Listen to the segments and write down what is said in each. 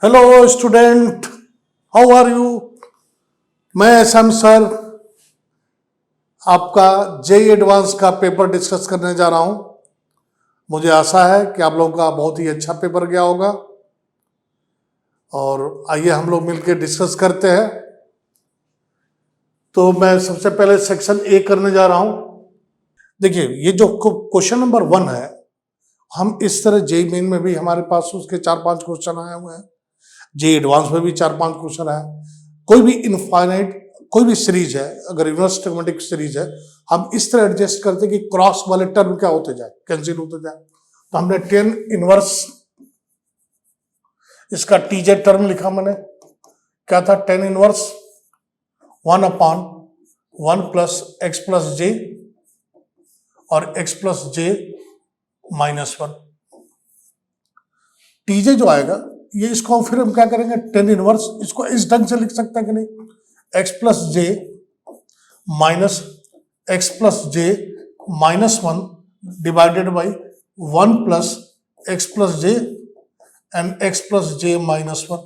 Hello student, how are you. मैं SM sir आपका JEE advance का पेपर डिस्कस करने जा रहा हूं। मुझे आशा है कि आप लोगों का बहुत ही अच्छा पेपर गया होगा और आइए हम लोग मिलकर डिस्कस करते हैं। तो मैं सबसे पहले सेक्शन ए करने जा रहा हूं। देखिए, ये जो क्वेश्चन नंबर 1 है, हम इस तरह जेई मेन में भी हमारे पास उसके 4-5 क्वेश्चन आए हुए हैं, जेई एडवांस में भी 4-5 क्वेश्चन है। कोई भी इनफाइनाइट कोई भी सीरीज है, अगर इनवर्स ट्रिग्नोमेट्रिक सीरीज है, हम इस तरह एडजस्ट करते कि क्रॉस वाले टर्म क्या होते जाए, कैंसिल होते जाए। तो हमने 10 इनवर्स, इसका टीजे टर्म लिखा मैंने, क्या था 10 इनवर्स 1/1 प्लस एक्स प्लस जे और एक्स प्लस जे -1। टीजे जो आएगा ये, इसको फिर हम क्या करेंगे 10 इनवर्स, इसको इस ढंग से लिख सकते हैं कि नहीं, x plus j minus x plus j -1 divided by 1 plus x plus j and x plus j -1।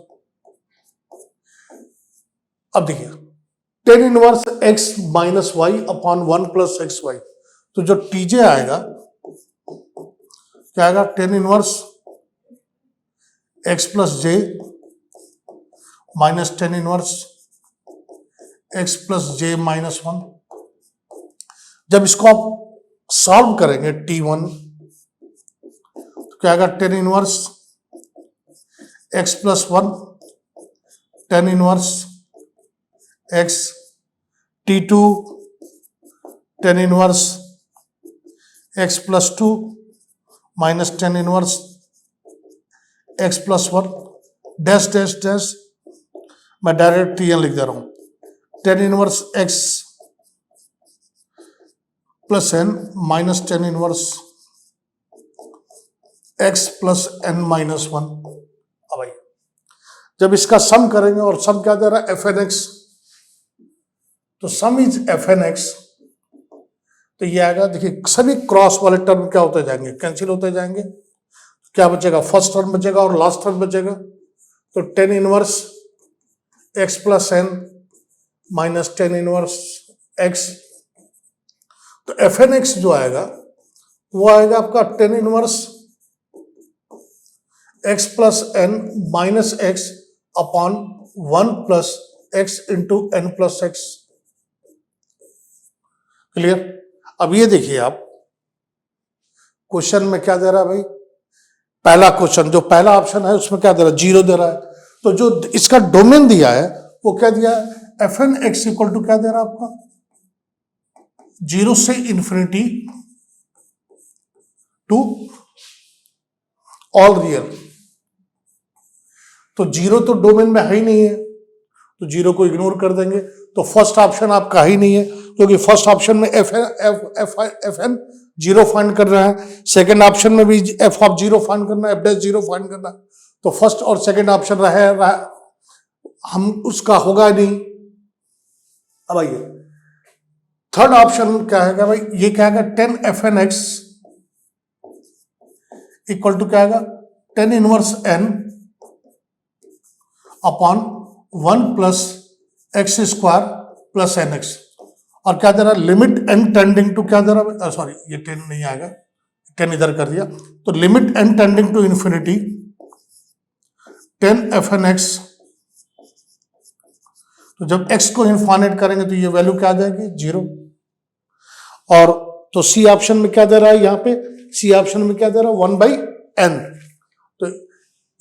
अब देखिए 10 inverse x minus y upon 1 plus x y, तो जो टीजे आएगा क्या आएगा 10 inverse x plus j minus 10 inverse x plus j -1। जब इसको आप सॉल्व करेंगे T1 तो क्या आएगा 10 inverse x plus 1 10 inverse X, T2 10 inverse x plus 2 minus 10 inverse x plus 1 dash dash dash, मैं डायरेक्ट Tn लिख दे रहा हूं 10 inverse x plus N minus 10 inverse x plus N -1। अब भाई जब इसका सम करेंगे, और सम क्या दे रहा है एफ एन एक्स, तो sum is F N X, तो ये आएगा। देखिए सभी क्रॉस वाले टर्म क्या होते जाएंगे, कैंसिल होते जाएंगे। क्या बचेगा, फर्स्ट टर्म बचेगा और लास्ट टर्म बचेगा। तो 10 inverse x plus N minus 10 inverse X, तो एफ एन एक्स जो आएगा वो आएगा आपका 10 inverse x plus N minus X upon 1 plus X into N plus X. Clear. अब ये देखिए आप क्वेश्चन में क्या दे रहा है भाई, पहला क्वेश्चन जो पहला ऑप्शन है उसमें क्या दे रहा है, 0 दे रहा है। तो जो इसका डोमेन दिया है वो क्या दिया है, F N X equal to क्या दे रहा है आपका 0 से इंफिनिटी टू ऑल रियल। तो 0 तो डोमेन में है ही नहीं है, तो 0 को इग्नोर कर देंगे। तो फर्स्ट ऑप्शन आपका ही नहीं है, क्योंकि फर्स्ट ऑप्शन में एफ एन 0 फाइंड कर रहा है, सेकंड ऑप्शन में भी एफ ऑफ 0 फाइंड करना है, एफ डैश 0 फाइंड करना है। तो फर्स्ट और सेकंड ऑप्शन रहे हम उसका होगा नहीं। अब आइए थर्ड ऑप्शन क्या है भाई, ये क्या है 10 F N X equal to क्या है 10 inverse N upon 1 plus X square plus N X, और क्या दे रहा है लिमिट एन टेंडिंग टू क्या दे रहा है, सॉरी ये 10 नहीं आएगा, 10 इधर कर दिया। तो limit N tending to infinity 10 F N X, तो जब x को इनफाइनाइट करेंगे तो ये वैल्यू क्या आ जाएगी 0। और तो सी ऑप्शन में क्या दे रहा है, यहाँ पे सी ऑप्शन में क्या दे रहा है 1/n, तो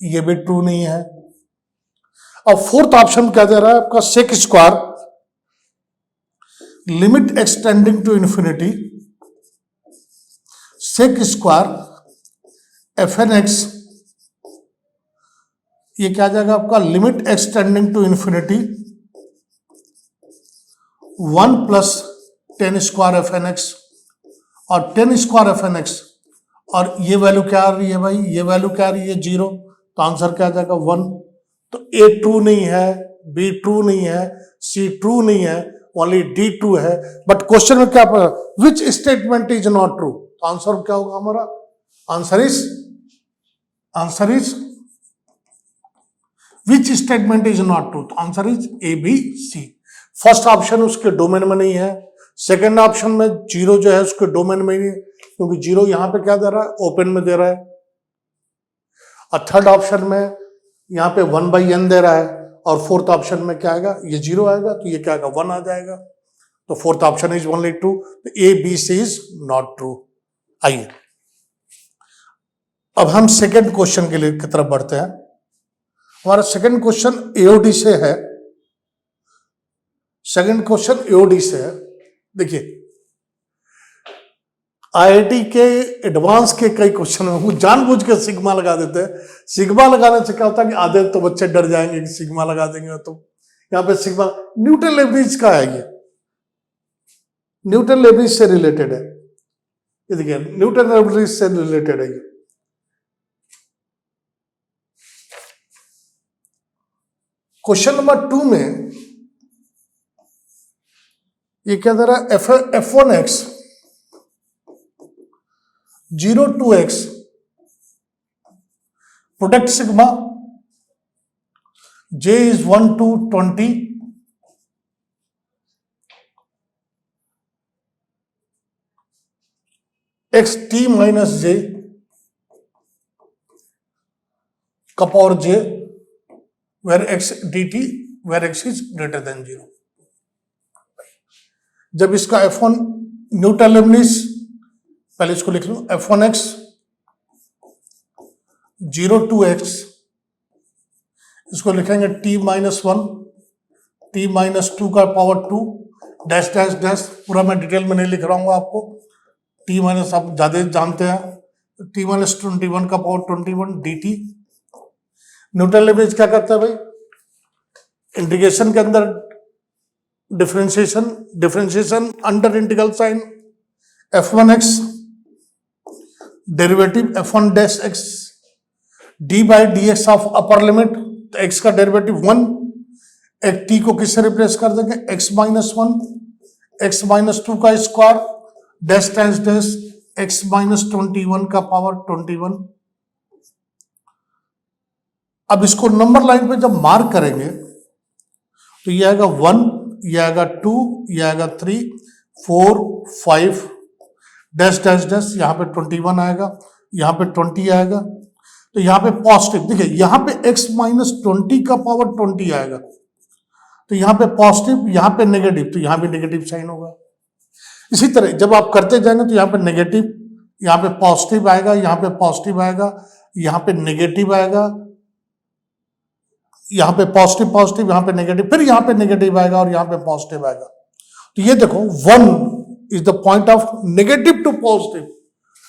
ये भी ट्रू नहीं है। अब फोर्थ ऑप्शन क्या दे रहा है आपका sec square limit X tending to infinity sec square F N X, ये क्या आ जाएगा आपका limit X tending to infinity 1 plus 10 square F N X, और 10 स्क्वायर एफ एन एक्स, और ये वैल्यू क्या आ रही है भाई, ये वैल्यू क्या आ रही है 0, तो आंसर क्या आ जाएगा 1। तो ए ट्रू नहीं है, बी ट्रू नहीं है, सी ट्रू नहीं है, ओनली डी ट्रू है। बट क्वेश्चन में क्या पड़ा, which statement is not true, तो आंसर क्या होगा हमारा, answer is which statement is not true? तो answer is A B C. First option उसके डोमेन में नहीं है, सेकंड ऑप्शन में जीरो जो है उसके डोमेन में नहीं है, क्योंकि जीरो यहां पे क्या दे रहा है, ओपन में दे रहा है, और थर्ड ऑप्शन में यहाँ पे 1/n दे रहा है, और फोर्थ ऑप्शन में क्या आएगा, ये जीरो आएगा, तो ये क्या आएगा, 1 आ जाएगा। तो fourth option is only true, तो A B C is not true. आइए अब हम सेकंड क्वेश्चन के लिए की तरफ बढ़ते हैं। हमारा सेकंड क्वेश्चन एओडी से है। सेकंड क्वेश्चन एओडी से है। देखिए आईआईटी के एडवांस के कई क्वेश्चन में वो जानबूझ के सिग्मा लगा देते हैं। सिग्मा लगाने से क्या होता है कि आधे तो बच्चे डर जाएंगे कि सिग्मा लगा देंगे, तो यहाँ पे सिग्मा न्यूटन लेबनीज का है, ये न्यूटन लेबनीज से रिलेटेड है। ये देखिए न्यूटन लेबनीज से रिलेटेड है। क्वेश्चन नंबर 2 में ये क्या दे रहा है, f1x 0 to x product sigma j is 1 to 20 x t minus j का power j where x dt where x is greater than 0। जब इसका f1 न्यूटन लेबनीज, पहले इसको लिख लो, f1x 0 to x, इसको लिखेंगे t minus 1 t minus 2 का power 2 dash dash dash, पूरा मैं डिटेल में नहीं लिख रहा हूँ आपको, t माइनस आप ज्यादा जानते हैं, t minus 21 का पावर 21 dt। न्यूटन लेबनीज क्या करता है भाई, इंटीग्रेशन के अंदर differentiation under integral sign, f1x derivative f1 dash x d by D X of upper limit, तो x का डेरिवेटिव 1, एक t को किससे रिप्लेस कर देंगे, x माइनस 1 x माइनस 2 का square dash dash dash x minus 21 का पावर 21। अब इसको नंबर लाइन पे जब मार्क करेंगे तो ये आएगा 1, ये आएगा 2, ये आएगा 3, 4, 5 डैश डैश डैश, यहाँ पे 21 आएगा, यहाँ पे 20 आएगा, तो यहाँ पे पॉजिटिव, देखिए यहाँ पे x माइनस 20 का पावर 20 आएगा, तो यहाँ पे पॉजिटिव, यहाँ पे नेगेटिव, तो यहाँ पे नेगेटिव साइन होगा। इसी तरह जब आप करते जाएंगे तो यहाँ पे नेगेटिव, यहाँ पे पॉजिटिव आएगा, यहाँ पे पॉजिटिव आएगा, यहाँ पे नेगेटिव आएगा, यहाँ पे पॉजिटिव पॉजिटिव, यहाँ पे नेगेटिव, फिर यहाँ पे नेगेटिव आएगा और यहाँ पे पॉजिटिव आएगा। तो ये देखो 1 is the point of negative to positive,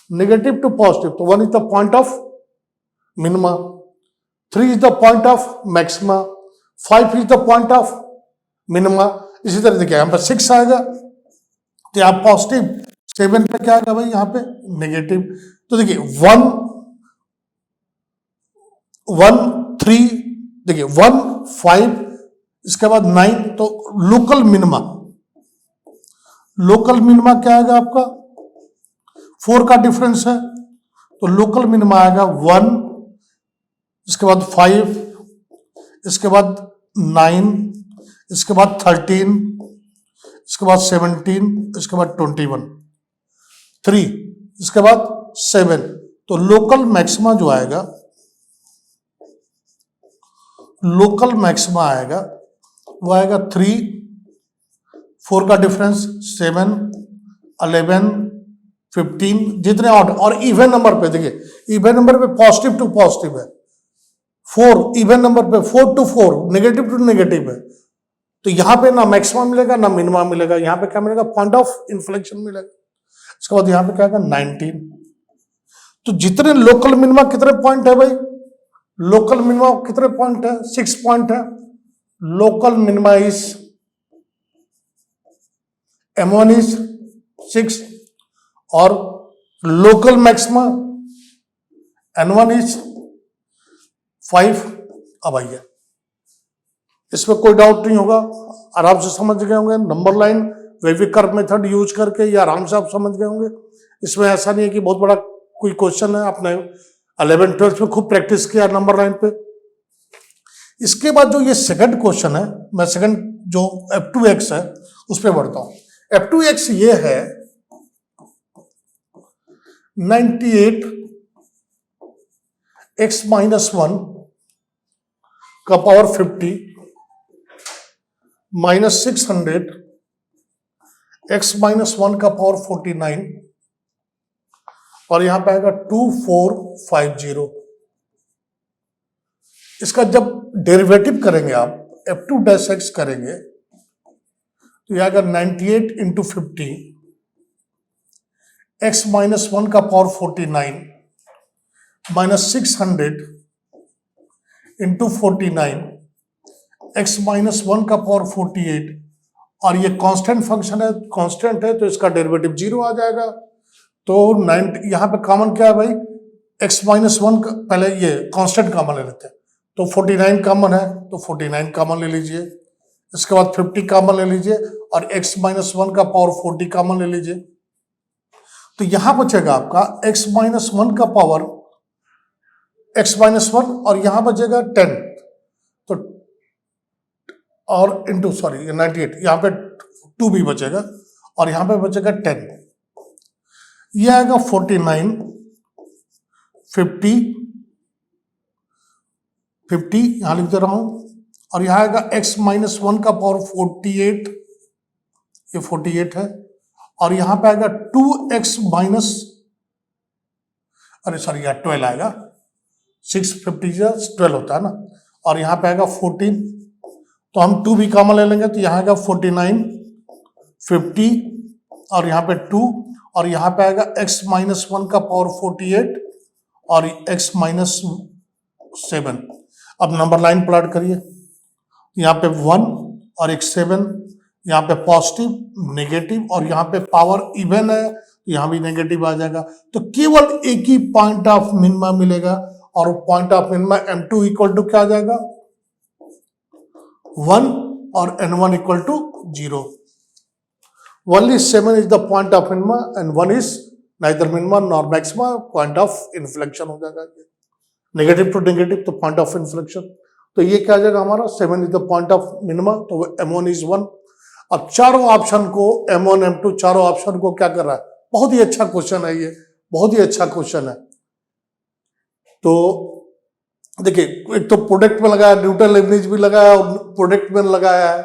negative to positive, तो 1 is the point of minima, 3 is the point of maxima, 5 is the point of minima. इसी तरह देखिए यहाँ पे 6 आएगा तो यहाँ पॉजिटिव, 7 पे क्या आएगा भाई, यहाँ पे नेगेटिव। तो देखिए 1 1 3, देखिए 1 5, इसके बाद 9, तो लोकल मिनिमा, लोकल मिनिमा क्या आएगा आपका, 4 का डिफरेंस है, तो लोकल मिनिमा आएगा 1, इसके बाद 5, इसके बाद 9, इसके बाद 13, इसके बाद 17, इसके बाद 21, 3, इसके बाद 7, तो लोकल मैक्सिमा जो आएगा, लोकल मैक्सिमा आएगा वो आएगा 3, 4 का डिफरेंस 7, 11, 15, जितने ऑड, और इवन नंबर पे देखिए, इवन नंबर पे पॉजिटिव टू पॉजिटिव है, 4 इवन नंबर पे 4 to 4 नेगेटिव टू नेगेटिव है, तो यहां पे ना मैक्सिमम मिलेगा ना मिनिमम मिलेगा, यहां पे क्या मिलेगा, पॉइंट ऑफ इन्फ्लेक्शन मिलेगा। इसके बाद यहां पे क्या आएगा 19। तो जितने लोकल मिनिमा कितने पॉइंट है भाई, लोकल मिनिमा कितने पॉइंट है, 6 पॉइंट है। Local minima is M1 is 6 और लोकल मैक्सिमा N1 इज 5। अब आइए, इसमें कोई डाउट नहीं होगा, आराम से समझ गए होंगे, number line wavy curve method use करके ये आराम से आप समझ गए होंगे। इसमें ऐसा नहीं है कि बहुत बड़ा कोई क्वेश्चन है, आपने 11th 12th में खूब प्रैक्टिस किया नंबर लाइन पे। इसके बाद जो ये सेकंड क्वेश्चन है, मैं सेकंड जो f2x है उस पर बढ़ता हूं। f2x ये है 98 x माइनस 1 का पावर 50 माइनस 600 x माइनस 1 का पावर 49 और यहां पे आएगा 2450। इसका जब डेरिवेटिव करेंगे आप f2 डैश x करेंगे तो यह आएगा 98 इंटू 50 x माइनस 1 का power 49 minus 600 into 49 x minus 1 का पावर 48 और ये कांस्टेंट फंक्शन है, कांस्टेंट है तो इसका डेरिवेटिव 0 आ जाएगा। तो 90 यहां पे कॉमन क्या है भाई, x माइनस 1 का, पहले ये कांस्टेंट कॉमन ले लेते हैं तो 49 कॉमन है तो 49 कॉमन ले लीजिए, इसके बाद 50 कॉमन ले लीजिए और x माइनस 1 का पावर 40 कॉमन ले लीजिए। तो यहां बचेगा आपका x माइनस 1 का पावर x माइनस 1 और यहां बचेगा 10 तो और इंटू सॉरी 98, यहां पे 2 भी बचेगा और यहां पे बचेगा 10। यह आएगा 49 50 50 यहां लिख दे रहा हूं और यहां आएगा x माइनस 1 का पावर 48, ये 48 है और यहां पे आएगा 2x माइनस, अरे सॉरी यार 12 आएगा, 650 12 होता है ना, और यहां पे आएगा 14 तो हम 2 भी कॉमन ले लेंगे तो यहां आएगा 49 50 और यहां पे 2 और यहां पे आएगा x माइनस 1 का पावर 48 और x माइनस 7। अब नंबर लाइन प्लॉट करिए, यहाँ पे 1 और एक 7, यहाँ पे पॉजिटिव नेगेटिव और यहाँ पे पावर इवन है तो यहाँ भी नेगेटिव आ जाएगा। तो केवल एक ही पॉइंट ऑफ मिनिमा मिलेगा और point of minima m2 equal to क्या आ जाएगा 1 और n1 equal to 0। Only 7 is the point of minima and 1 is neither minima nor maxima, point of inflection हो जाएगा। नेगेटिव टू नेगेटिव तो पॉइंट ऑफ इन्फ्लेक्शन, तो ये क्या आ जाएगा हमारा 7 is the point of minima, तो m1 इज 1। अब चारों ऑप्शन को m1 m2 चारों ऑप्शन को क्या कर रहा है, बहुत ही अच्छा क्वेश्चन है ये, बहुत ही अच्छा क्वेश्चन है। तो देखिए एक तो प्रोडक्ट में लगाया, न्यूटन लेबनीज भी लगाया और प्रोडक्ट में लगाया है,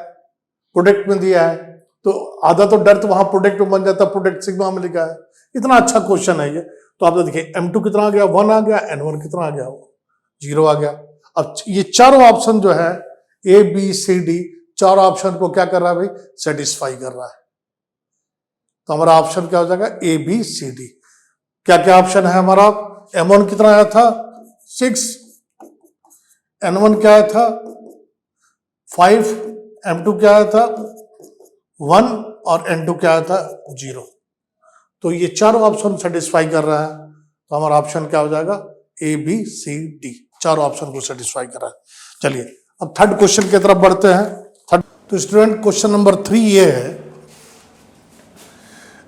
प्रोडक्ट में दिया है तो आधा तो डर तो वहां प्रोडक्ट में बन जाता, प्रोडक्ट सिग्मा में लिखा है। इतना अच्छा क्वेश्चन है ये। तो आप देखिए m2 कितना आ गया 1 आ गया, n1 कितना आ गया 0 आ गया। अब ये चारों ऑप्शन जो है A B C D चारों ऑप्शन को क्या कर रहा है भाई, सेटिस्फाई कर रहा है। तो हमारा ऑप्शन क्या हो जाएगा A B C D। क्या क्या ऑप्शन है हमारा, m1 कितना आया था 6, n1 क्या आया था 5, m2 क्या आया था 1 और n2 क्या आया था 0। तो ये चारों ऑप्शन सेटिस्फाई कर रहा है तो हमारा ऑप्शन क्या हो जाएगा A B C D, चारों ऑप्शन को सेटिस्फाई कर रहा है। चलिए अब थर्ड क्वेश्चन की तरफ बढ़ते हैं। थर्ड तो स्टूडेंट क्वेश्चन नंबर 3 ये है,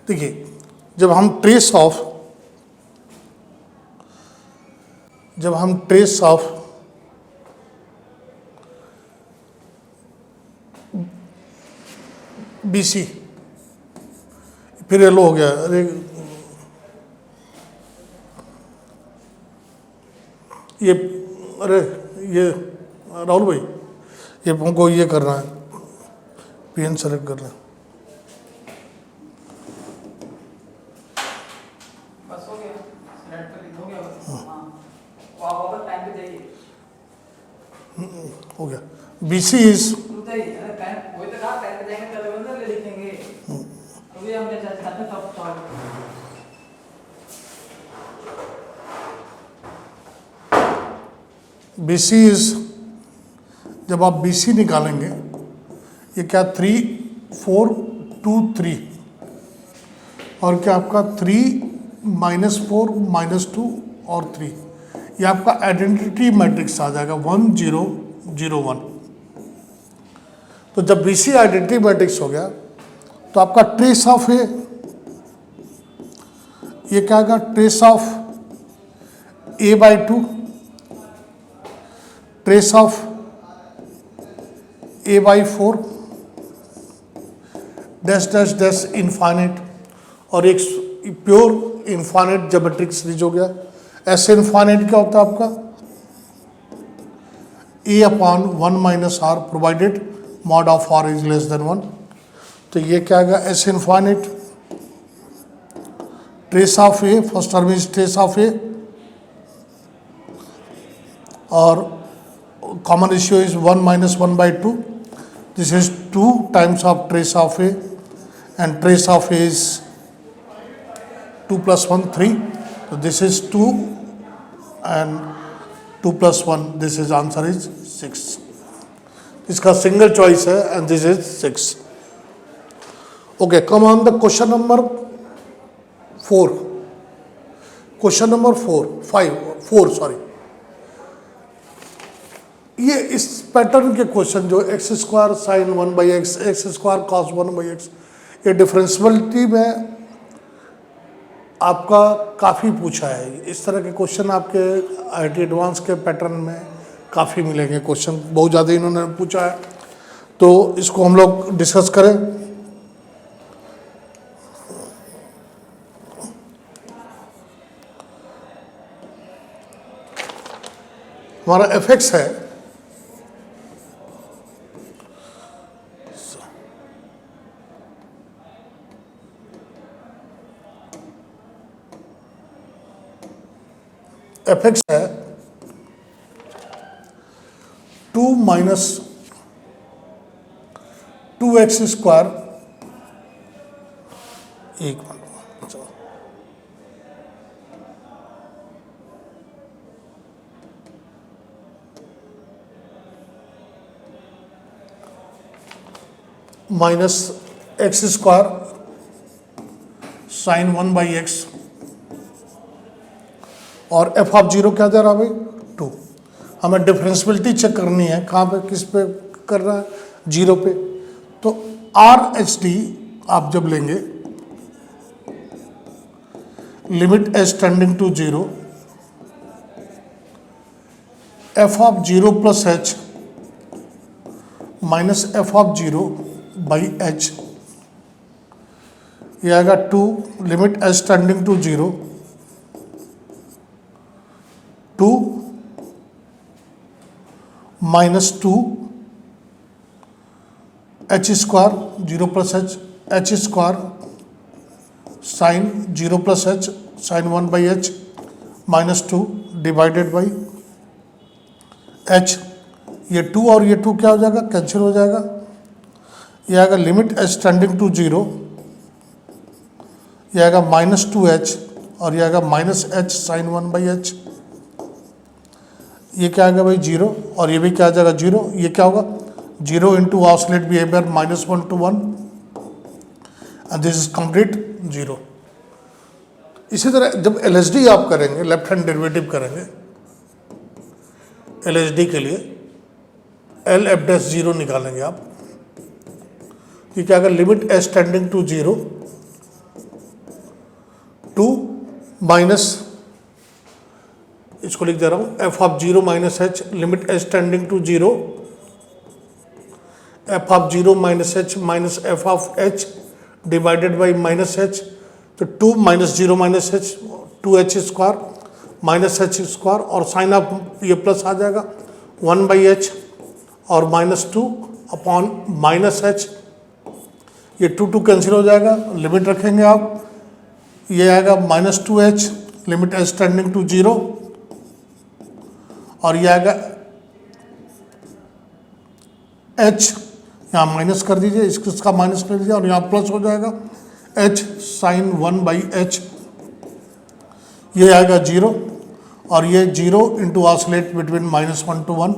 देखिए जब हम ट्रेस ऑफ BC, फिर येलो हो गया, अरे ये राहुल भाई ये हमको ये करना है, पेन सेलेक्ट करना है। बस हो गया, सेलेक्ट कर हो गया बस। हाँ वापस टाइम पे जाइए, हो गया। BC इज वही तो कहा टाइम पे जाएंगे चलो बंदर ले लिखेंगे, अभी हम चाहते टॉप सॉल्व। BC इज, जब आप BC निकालेंगे ये क्या 3 4 2 3 और क्या आपका 3 -4 -2 और 3, ये आपका आइडेंटिटी मैट्रिक्स आ जाएगा 1 0 0 1। तो जब BC आइडेंटिटी मैट्रिक्स हो गया तो आपका ट्रेस ऑफ है, ये क्या आएगा trace of A/2, trace of A by 4 dash dash dash infinite, और एक प्योर इन्फाइनेट ज्योमेट्रिक सीरीज हो गया। एस इन्फाइनेट क्या होता है आपका, a upon 1 minus r provided mod of r is less than 1। तो ये क्या आएगा, S infinite trace of a, first term is trace of a, और common ratio is 1 minus 1 by 2। This is 2 times of trace of a, and trace of A is 2 plus 1 3, so this is 2 and 2 plus 1, this is answer is 6। इसका single choice है and this is 6। okay, come on the question number 4, question number 4 sorry। ये इस pattern के question जो x square sine 1 by x, x square cos 1 by x, ये differentiability में आपका काफ़ी पूछा है। इस तरह के क्वेश्चन आपके आईटी एडवांस के पैटर्न में काफ़ी मिलेंगे, क्वेश्चन बहुत ज़्यादा इन्होंने पूछा है, तो इसको हम लोग डिस्कस करें। हमारा एफ है एफ एक्स है 2 माइनस 2x स्क्वायर, एक minute, minus x square sine 1 by x, और एफ ऑफ जीरो क्या दे रहा भाई 2। हमें डिफरेंशियबिलिटी चेक करनी है, कहाँ पे किस पे कर रहा है, 0 पे। तो आर एच डी आप जब लेंगे, limit H tending to 0, F of 0 plus H minus F of 0 by H, ये आएगा 2 limit H tending to 0 2 minus 2 H square 0 plus H square sine 0 plus H sine 1 by H minus 2 divided by H. ये 2 और ये 2 क्या हो जाएगा, cancel हो जाएगा। ये आएगा लिमिट एच टेंडिंग टू 0, ये आएगा माइनस 2h, और ये आएगा minus H sine 1 by H. ये क्या आएगा भाई 0, और ये भी क्या आ जाएगा 0। ये क्या होगा 0 into oscillate behaviour -1 to 1, and this is complete 0। इसी तरह जब LHD आप करेंगे, लेफ्ट हैंड डेरिवेटिव करेंगे LHD के लिए, L F डैश 0 निकालेंगे आप। ये क्या आएगा limit H tending to 0 2 minus, इसको लिख दे रहा हूँ, F of 0 minus H limit H tending to 0, F of 0 minus H minus F of H divided by minus H. तो 2 minus 0 minus H 2h square minus H square, और sine of ये plus आ जाएगा 1 by H और -2 upon minus H. ये 2 cancel हो जाएगा, limit रखेंगे आप, ये आएगा -2h limit H tending to 0, और ये आएगा h, यहाँ माइनस कर दीजिए, इसका माइनस कर दीजिए, और यहाँ प्लस हो जाएगा h साइन 1 बाई एच। ये आएगा 0, और ये 0 into oscillate between -1 to 1,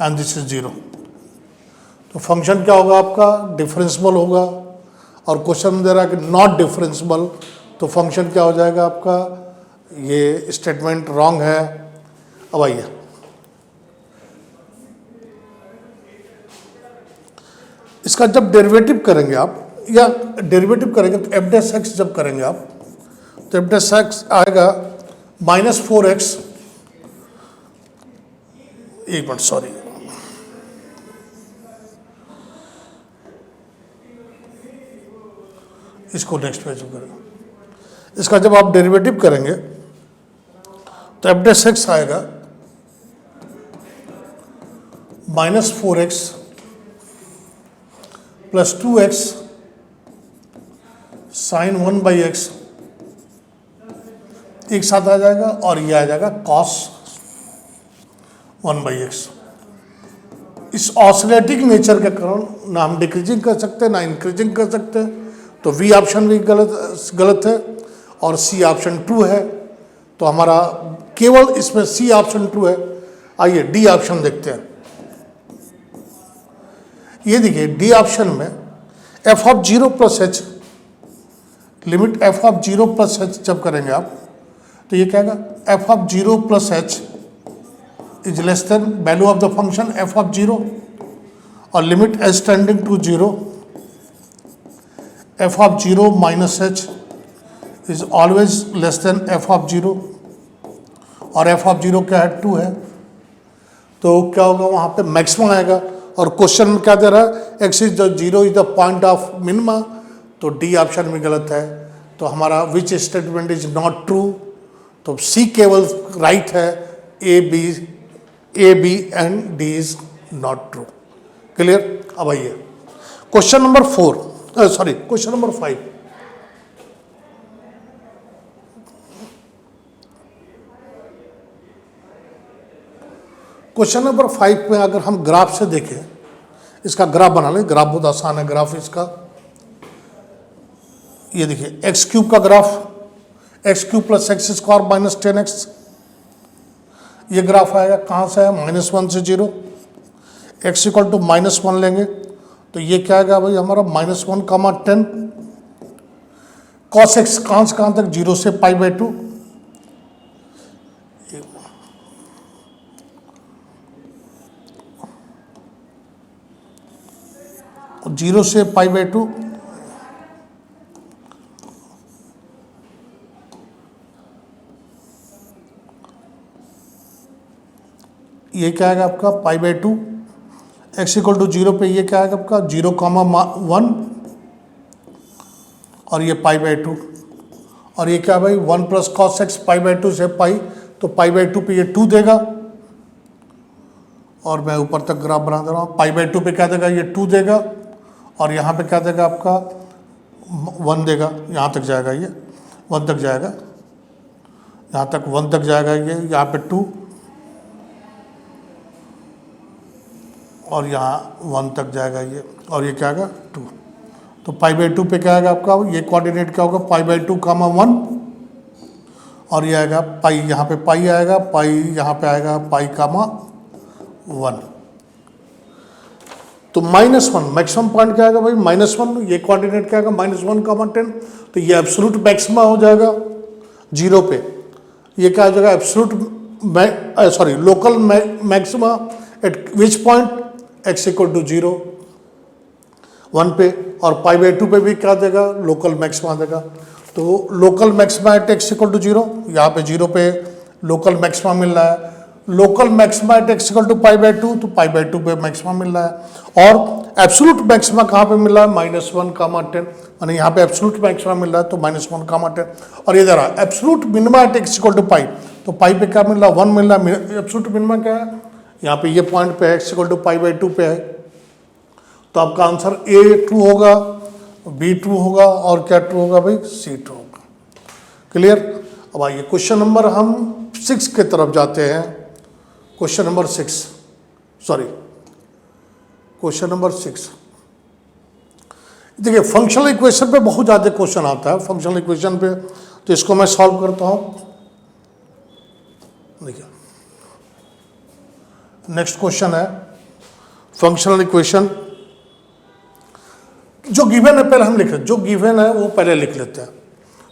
and this is 0। तो फंक्शन क्या होगा आपका, डिफरेंशियबल होगा, और क्वेश्चन दे रहा है कि नॉट डिफरेंशियबल, तो फंक्शन क्या हो जाएगा आपका, ये स्टेटमेंट रॉन्ग है। अब आइए इसका जब डेरिवेटिव करेंगे आप, या डेरिवेटिव करेंगे तो एफ डैश एक्स जब करेंगे आप, तो एफ डैश एक्स आएगा -4x, एक मिनट सॉरी, इसको नेक्स्ट पेज में करेंगे। इसका जब आप डेरिवेटिव करेंगे तो एफ डैश एक्स आएगा -4x plus 2x sign 1/x एक साथ आ जाएगा और ये आ जाएगा cos 1/x। इस ऑसिलेटिंग नेचर के कारण ना हम डिक्रीजिंग कर सकते ना इंक्रीजिंग कर सकते, तो वी ऑप्शन भी गलत है और सी ऑप्शन ट्रू है। तो हमारा केवल इसमें सी ऑप्शन ट्रू है। आइए डी ऑप्शन देखते हैं। ये देखिए डी ऑप्शन में F of 0 plus H, limit F of 0 plus H जब करेंगे आप तो ये क्या आएगा, F of 0 plus H is less than value of the function F of 0 और limit H tending to 0 F of 0 minus H is always less than F of 0 और F of 0 क्या है, 2 है। तो क्या होगा, वहाँ पे मैक्सिमम आएगा। और क्वेश्चन में क्या दे रहा है, X is the 0 is the point of minima, तो डी ऑप्शन भी गलत है। तो हमारा which statement is not true, तो सी केवल राइट है, A B and D is not true. Clear. अब आइए question number question number 5। Question number 5 में अगर हम ग्राफ से देखें, इसका ग्राफ बना लें। ग्राफ बहुत आसान है ग्राफ इसका। ये देखिए एक्स क्यूब का graph, x cube plus X square minus 10x, ये ग्राफ आएगा। कहाँ से है, -1 से 0। एक्स इक्वल टू -1 लेंगे तो ये क्या आएगा भाई हमारा, -1, 10 cos x कहाँ से कहाँ तक, 0 से π/2। 0 से π/2 ये क्या आएगा आपका π/2। एक्स इक्वल टू 0 पे ये क्या आएगा आपका 0,1 और ये π/2 और ये क्या भाई 1 प्लस cos x π/2 से पाई, तो π/2 पे ये 2 देगा। और मैं ऊपर तक ग्राफ बना दे रहा हूँ। π/2 पे क्या देगा, ये 2 देगा और यहाँ पे क्या देगा आपका 1 देगा। यहाँ तक जाएगा, ये 1 तक जाएगा, यहाँ तक 1 तक जाएगा, ये यहाँ पे 2 और यहाँ 1 तक जाएगा ये, और ये क्या आएगा 2। तो π/2 पे क्या आएगा आपका, ये कोऑर्डिनेट क्या होगा, π/2, 1 और ये आएगा पाई, यहाँ पे पाई आएगा, पाई यहाँ पे आएगा पाई, 1। तो -1 मैक्सिमम पॉइंट क्या आएगा भाई, -1। ये कोऑर्डिनेट क्या आएगा, -1, 10। तो ये एब्सोल्यूट मैक्सिमा हो जाएगा 0 पे। ये क्या आ जाएगा, absolute local maxima at which point, x equal to 0, 1 पे। और π/2 पे भी क्या देगा, लोकल मैक्सिमा देगा। तो local maxima at x equal to 0, यहाँ पे 0 पे लोकल मैक्सिमा मिल रहा है। Local maxima at x equal to π/2, तो π/2 पे मैक्सिमा मिल रहा है। और एब्सोल्यूट मैक्सिमा कहाँ पे मिल रहा है, -1, 10, यानी यहाँ पे एब्सोल्यूट मैक्सिमा मिल रहा है तो -1, 10। और ये दे रहा है absolute minima at x equal to pi, तो पाई पे क्या मिल रहा है, 1 मिल रहा है। एब्सोल्यूट मिनिमा क्या है, यहाँ पे ये पॉइंट पे x इक्वल टू π/2 पे है। तो आपका आंसर A ट्रू होगा, B ट्रू होगा और क्या ट्रू होगा भाई, C ट्रू होगा। क्लियर। अब आइए क्वेश्चन नंबर हम 6 के तरफ जाते हैं। क्वेश्चन नंबर 6 देखिए फंक्शनल इक्वेशन पे बहुत ज़्यादा क्वेश्चन आता है फंक्शनल इक्वेशन पे, तो इसको मैं सॉल्व करता हूँ। देखिए नेक्स्ट क्वेश्चन है फंक्शनल इक्वेशन। जो गिवन है पहले हम लिख लेते, जो गिवन है वो पहले लिख लेते हैं।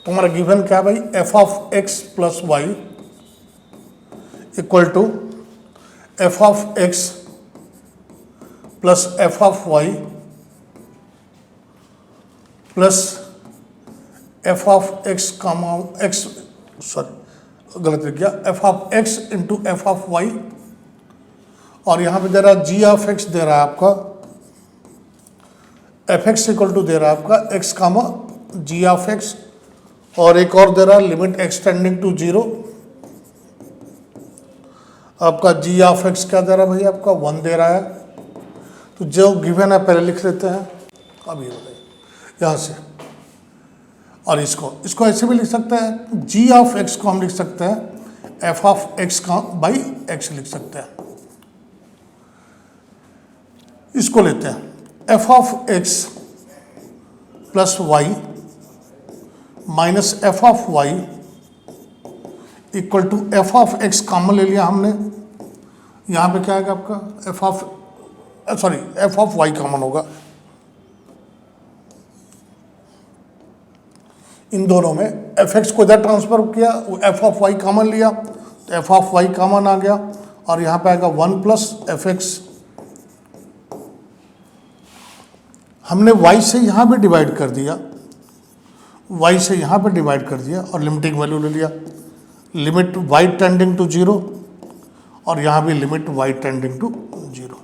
तो हमारा गिवन क्या है भाई, f of x plus Y equal to f of x plus f of y plus f of x comma x, sorry गलत लिख गया, f of x into f of y। और यहाँ पे दे रहा g ऑफ x दे रहा है आपका, एफ एक्स इक्वल टू दे रहा है आपका x comma G of X, और एक और दे रहा है लिमिट एक्सटेंडिंग टू जीरो। आपका जी ऑफ एक्स क्या दे रहा है भाई, आपका 1 दे रहा है। तो जो गिवन है पहले लिख लेते हैं। अब ये बताइए यहाँ से, और इसको ऐसे भी लिख सकते हैं, जी ऑफ एक्स को हम लिख सकते हैं एफ ऑफ एक्स का बाई एक्स लिख सकते हैं। इसको लेते हैं F of X plus Y minus F of Y equal to F of X common ले लिया हमने। यहाँ पे क्या आएगा आपका एफ ऑफ वाई कॉमन होगा। इन दोनों में एफ एक्स को इधर ट्रांसफर किया, एफ ऑफ वाई कॉमन लिया, तो एफ ऑफ वाई कॉमन आ गया, और यहाँ पे आएगा 1 प्लस एफ एक्स। हमने y से यहाँ पे डिवाइड कर दिया, y से यहाँ पे डिवाइड कर दिया और लिमिटिंग वैल्यू ले लिया, limit y tending to zero, और यहाँ भी limit y tending to zero.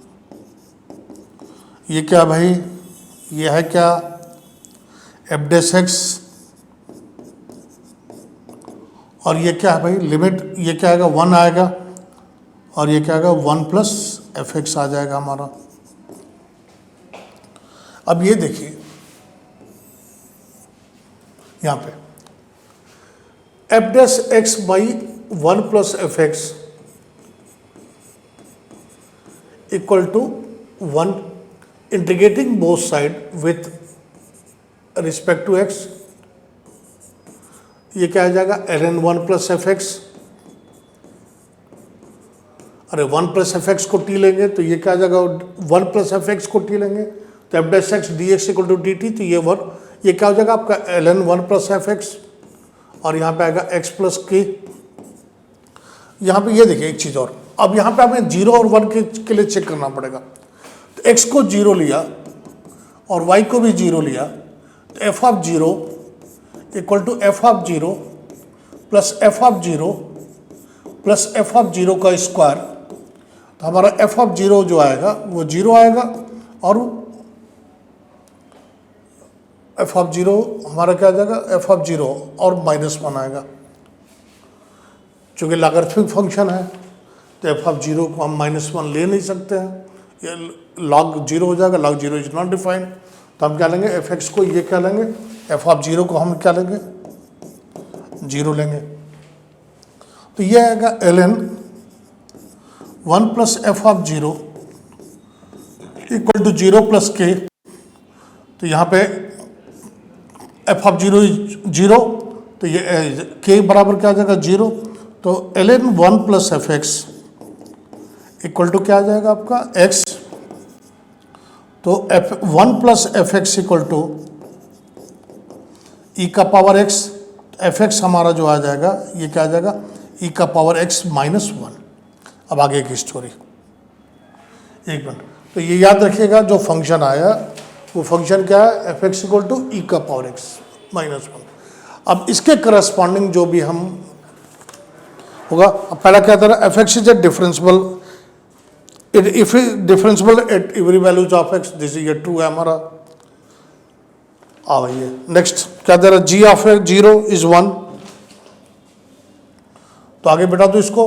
ये क्या भाई, ये है क्या एफ डेस एक्स, और ये क्या है भाई लिमिट, ये क्या आएगा 1 आएगा, और ये क्या आएगा 1 प्लस एफ एक्स आ जाएगा हमारा। अब ये देखिए यहाँ पे F dash X by 1 plus F x equal to 1, integrating both side with respect to X. ये क्या आ जाएगा ln 1 प्लस एफ एक्स, अरे 1 प्लस एफ एक्स को टी लेंगे तो ये क्या आ जाएगा 1 प्लस एफ एक्स को टी लेंगे तो F dash X D X equal to D T, तो ये क्या हो जाएगा आपका ln 1 प्लस एफ एक्स, और यहाँ पे आएगा x प्लस के। यहाँ पे ये देखिए एक चीज़ और, अब यहाँ पे हमें 0 और 1 के लिए चेक करना पड़ेगा। तो x को 0 लिया और y को भी 0 लिया, तो F of 0 equal to F of 0 plus F of 0 plus F of 0 का स्क्वायर। तो हमारा एफ ऑफ 0 जो आएगा वो 0 आएगा, और एफ ऑफ 0 हमारा क्या आ जाएगा एफ ऑफ 0 और -1 आएगा। चूँकि लॉगरिथमिक फंक्शन है तो एफ ऑफ 0 को हम -1 ले नहीं सकते हैं, ये लॉग 0 हो जाएगा, लॉग 0 इज नॉट डिफाइंड। तो हम क्या लेंगे एफ एक्स को, ये क्या लेंगे एफ ऑफ 0 को हम क्या लेंगे 0 लेंगे। तो ये आएगा ln 1 plus F of 0 equal to 0 plus K. तो यहाँ पे एफ ऑफ 0 0, तो ये के बराबर क्या आ जाएगा 0। तो ln 1 plus F x equal to क्या आ जाएगा आपका x। तो f1 plus F x equal to e का पावर x, एफ एक्स हमारा जो आ जाएगा ये क्या आ जाएगा ई का पावर x -1। अब आगे की स्टोरी, एक मिनट। तो ये याद रखिएगा जो फंक्शन आया वो फंक्शन क्या है F x equal to e का पावर x -1। अब इसके करस्पॉन्डिंग जो भी हम होगा, अब पहला क्या था F x is a differential, if differential at every values of x, this ये ट्रू है हमारा। ये नेक्स्ट क्या दे रहा है जी ऑफ 0 इज 1। तो आगे बेटा तो इसको,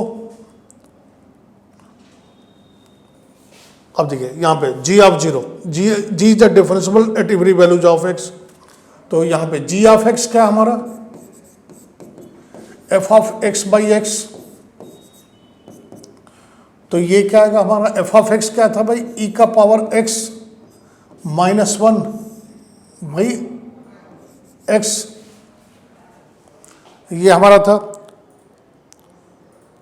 अब देखिए यहाँ पे g of 0, g is the differential at every values of x. तो यहाँ पे जी ऑफ एक्स क्या हमारा f of x by x. तो ये क्या आएगा हमारा एफ ऑफ एक्स क्या था भाई ई का पावर x -1 भाई x, ये हमारा था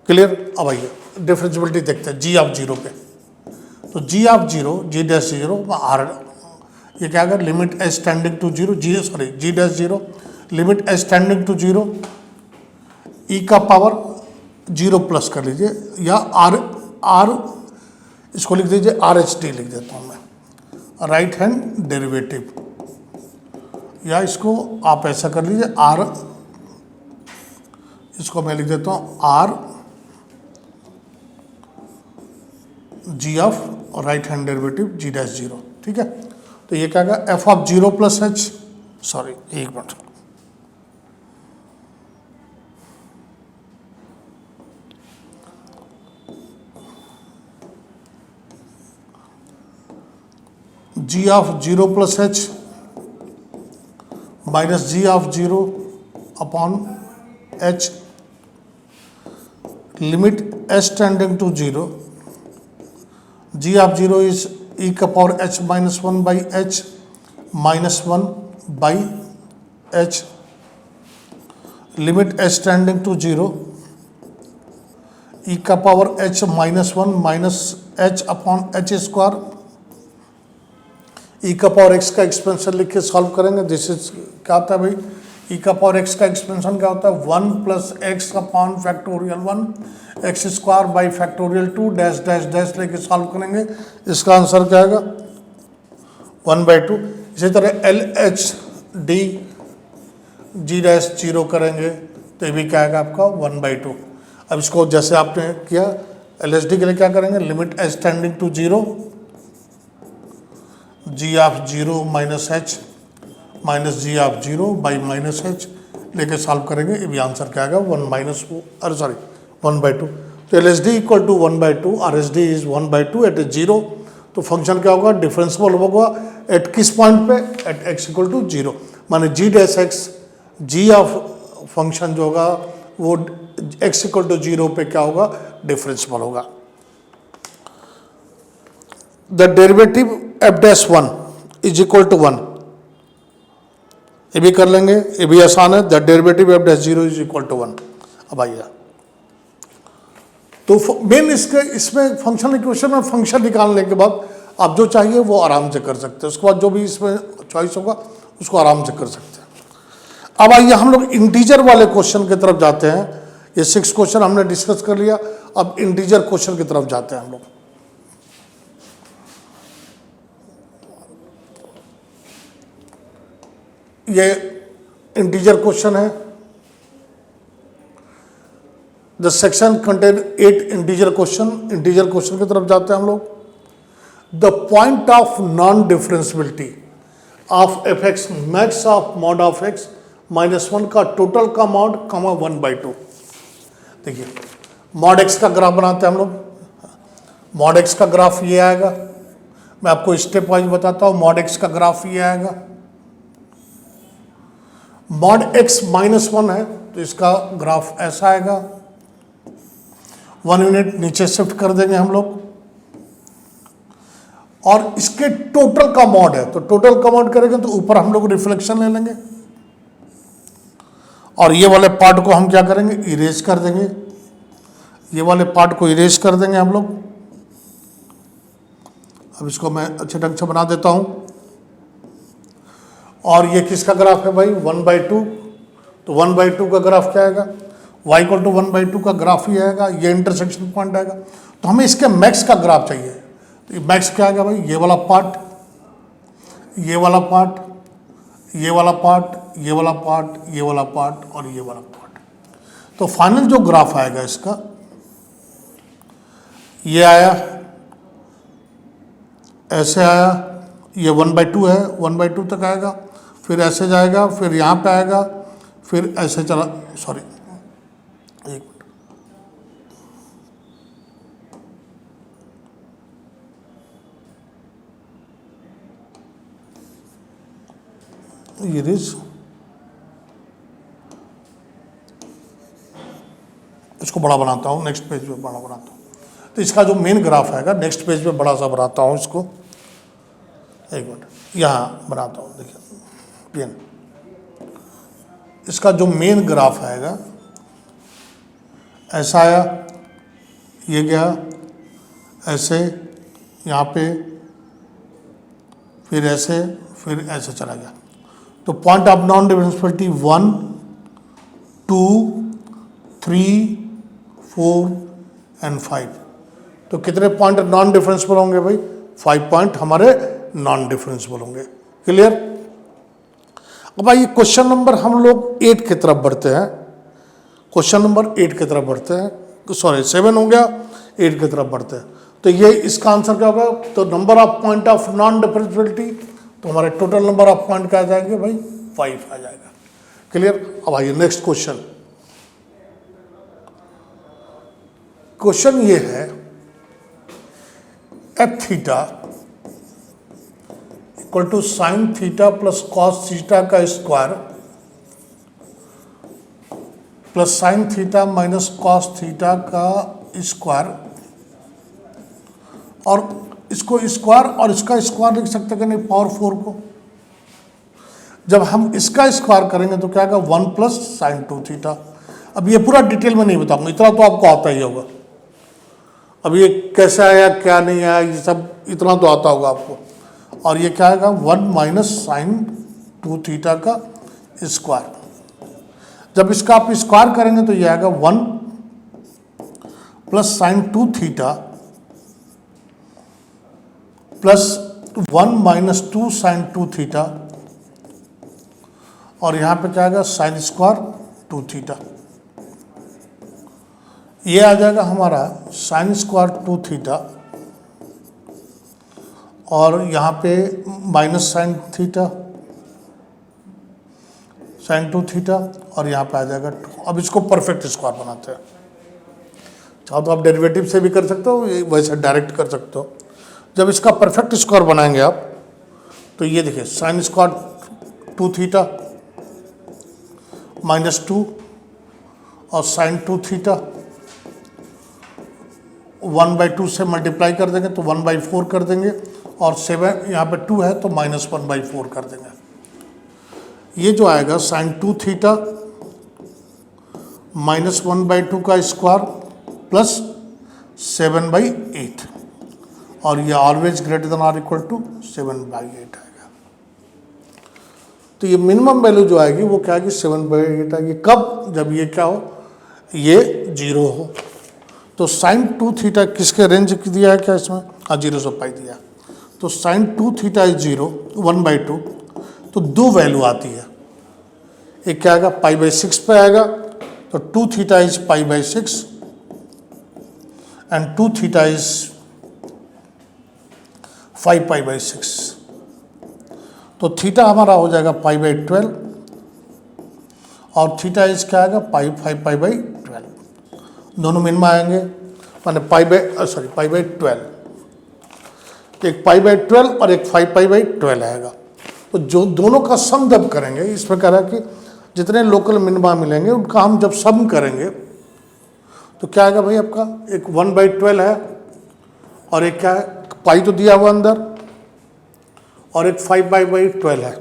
क्लियर। अब आइए डिफरेंशियबिलिटी देखते हैं जी ऑफ 0 पे। तो G of 0 G dash 0 R, ये क्या आएगा limit S tending to 0 G dash 0 limit S tending to 0 E का पावर 0 प्लस कर लीजिए, या आर इसको लिख दीजिए RHD लिख देता हूँ मैं, राइट हैंड डेरिवेटिव, या इसको आप ऐसा कर लीजिए आर, इसको मैं लिख देता हूँ R g of right hand derivative g dash 0। ठीक है, तो ये क्या होगा f of 0 plus h sorry, एक मिनट। g of 0 plus H minus ji of 0 upon h limit H tending to 0, g of 0 is e का power h minus 1 by H minus 1 by h limit h tending to 0, e का power h minus 1 minus H upon H square, e का power x का expansion लिख के solve करेंगे। This is क्या होता है भाई, e का पावर x का एक्सपेंशन क्या होता है, 1 plus x upon factorial 1 x square by factorial 2 dash dash dash लेके सॉल्व करेंगे। इसका आंसर क्या आएगा 1/2। इसी तरह L H D G dash 0 करेंगे तो ये भी क्या आएगा आपका 1/2। अब इसको जैसे आपने किया एल एच डी के लिए क्या करेंगे, limit H tending to 0, G of 0 minus H minus ji of 0 by minus H लेके सॉल्व करेंगे। ये भी आंसर क्या आएगा 1/2। तो L H D equal to 1/2, R S D is 1/2 at 0। तो फंक्शन क्या होगा, डिफरेंशियल होगा एट किस पॉइंट पे, एट एक्स इक्वल टू 0, माने g dash x, g of function जो होगा वो एक्स इक्वल टू 0 पे क्या होगा, डिफरेंशियल होगा। The derivative F dash 1 is equal to 1, ये भी कर लेंगे, ये भी आसान है। The derivative F dash 0 is equal to 1। अब आइए तो मेन इसमें फंक्शनल इक्वेशन में फंक्शन निकालने के बाद आप जो चाहिए वो आराम से कर सकते हैं। उसके बाद जो भी इसमें चॉइस होगा उसको आराम से कर सकते हैं। अब आइए हम लोग इंटीजर वाले क्वेश्चन की तरफ जाते हैं। ये 6 क्वेश्चन हमने डिस्कस कर लिया, अब इंटीजर क्वेश्चन की तरफ जाते हैं हम लोग। ये इंटीजर क्वेश्चन है। The section contain 8 integer question. Integer question की तरफ जाते हैं हम लोग। The point of non differentiability of F x max of mod of x minus 1 का टोटल का मॉड कमा 1/2। देखिए मॉड एक्स का ग्राफ बनाते हैं हम लोग। मॉड एक्स का ग्राफ ये आएगा, मैं आपको स्टेप वाइज बताता हूँ। मॉड एक्स का ग्राफ ये आएगा। मॉड एक्स माइनस 1 है तो इसका ग्राफ ऐसा आएगा। 1 यूनिट नीचे शिफ्ट कर देंगे हम लोग। और इसके टोटल का मॉड है तो टोटल का मॉड करेंगे तो ऊपर हम लोग रिफ्लेक्शन ले लेंगे और ये वाले पार्ट को हम क्या करेंगे, इरेज कर देंगे। ये वाले पार्ट को इरेज कर देंगे हम लोग। अब इसको मैं अच्छे ढंग से बना देता हूं। और ये किसका ग्राफ है भाई, 1/2। तो 1/2 का ग्राफ क्या आएगा, y इक्वल टू 1/2 का ग्राफ ही आएगा। ये इंटरसेक्शन पॉइंट आएगा। तो हमें इसके मैक्स का ग्राफ चाहिए। तो मैक्स क्या आएगा भाई, ये वाला पार्ट, ये वाला पार्ट, ये वाला पार्ट, ये वाला पार्ट, ये वाला पार्ट और ये वाला पार्ट। तो फाइनल जो ग्राफ आएगा इसका ये आया, ऐसे आया। ये 1/2 है, 1/2 तक आएगा, फिर ऐसे जाएगा, फिर यहाँ पे आएगा, फिर ऐसे चला, सॉरी एक मिनट, ये रिज इसको बड़ा बनाता हूँ, नेक्स्ट पेज पे बड़ा बनाता हूँ। तो इसका जो मेन ग्राफ आएगा नेक्स्ट पेज पे बड़ा सा बनाता हूँ इसको। एक मिनट यहाँ बनाता हूँ, देखिए प्लेन। इसका जो मेन ग्राफ आएगा ऐसा आया, ये गया ऐसे यहाँ पे, फिर ऐसे, फिर ऐसे चला गया। तो point of non differentiability 1, 2, 3, 4 and 5। तो कितने पॉइंट नॉन डिफरेंशियल होंगे भाई, 5 पॉइंट हमारे नॉन डिफरेंशियल होंगे। क्लियर। अब आइए क्वेश्चन नंबर हम लोग 8 की तरफ बढ़ते हैं। क्वेश्चन नंबर 8 की तरफ बढ़ते हैं, सॉरी 7 हो गया, 8 की तरफ बढ़ते हैं। तो ये इसका आंसर क्या होगा, तो number of point of non differentiability, तो हमारे टोटल नंबर ऑफ पॉइंट क्या आ जाएंगे भाई 5 आ जाएगा। क्लियर? अब आइए नेक्स्ट क्वेश्चन। क्वेश्चन ये है f theta equal to sine theta plus cos theta का square plus sine theta minus cos theta का स्क्वायर, और इसको स्क्वायर और इसका स्क्वायर लिख सकते कि नहीं, पावर 4 को। जब हम इसका स्क्वायर करेंगे तो क्या आएगा 1 प्लस साइन 2 थीटा। अब ये पूरा डिटेल में नहीं बताऊंगा, इतना तो आपको आता ही होगा। अब ये कैसे आया क्या नहीं आया ये सब इतना तो आता होगा आपको। और ये क्या आएगा 1 माइनस साइन 2 थीटा का स्क्वायर। जब इसका आप स्क्वायर करेंगे तो ये आएगा 1 plus sine 2 theta plus 1 minus 2 sine 2 theta, और यहाँ पे क्या आएगा साइन स्क्वायर 2 थीटा। ये आ जाएगा हमारा साइन स्क्वायर 2 थीटा, और यहाँ पे minus sine theta sine 2 theta, और यहाँ पे आ जाएगा 2। अब इसको परफेक्ट स्क्वायर बनाते हैं। चाहो तो आप डेरिवेटिव से भी कर सकते हो, वैसे डायरेक्ट कर सकते हो। जब इसका परफेक्ट स्क्वायर बनाएंगे आप तो ये देखिए साइन स्क्वायर 2 थीटा माइनस 2 और साइन 2 थीटा 1/2 से मल्टीप्लाई कर देंगे तो 1/4 कर देंगे, और 7 यहाँ पे 2 है तो माइनस 1/4 कर देंगे। ये जो आएगा साइन 2 थीटा माइनस 1/2 का स्क्वायर प्लस 7/8, और ये always greater than or equal to 7/8 आएगा। तो ये मिनिमम वैल्यू जो आएगी वो क्या आएगी 7/8 आएगी। कब? जब ये क्या हो, ये 0 हो। तो साइन 2 थीटा किसके रेंज की दिया है क्या इसमें? हाँ 0 से पाई दिया। तो साइन 2 थीटा इज 0 1/2, तो 2 वैल्यू आती है। एक क्या आएगा π/6 पे आएगा, तो 2 theta is π/6 and 2 theta is 5π/6। तो थीटा हमारा हो जाएगा π/12, और थीटा इज क्या आएगा 5π/12। दोनों मिनिमा आएंगे, माने π/12। एक π/12 और एक 5π/12 आएगा। तो जो दोनों का सम जब करेंगे, इसमें कह रहा है कि जितने लोकल मिनिमा मिलेंगे उनका हम जब सम करेंगे तो क्या आएगा भाई आपका, एक 1/12 है और एक क्या है पाई तो दिया हुआ अंदर, और एक 5/12 है।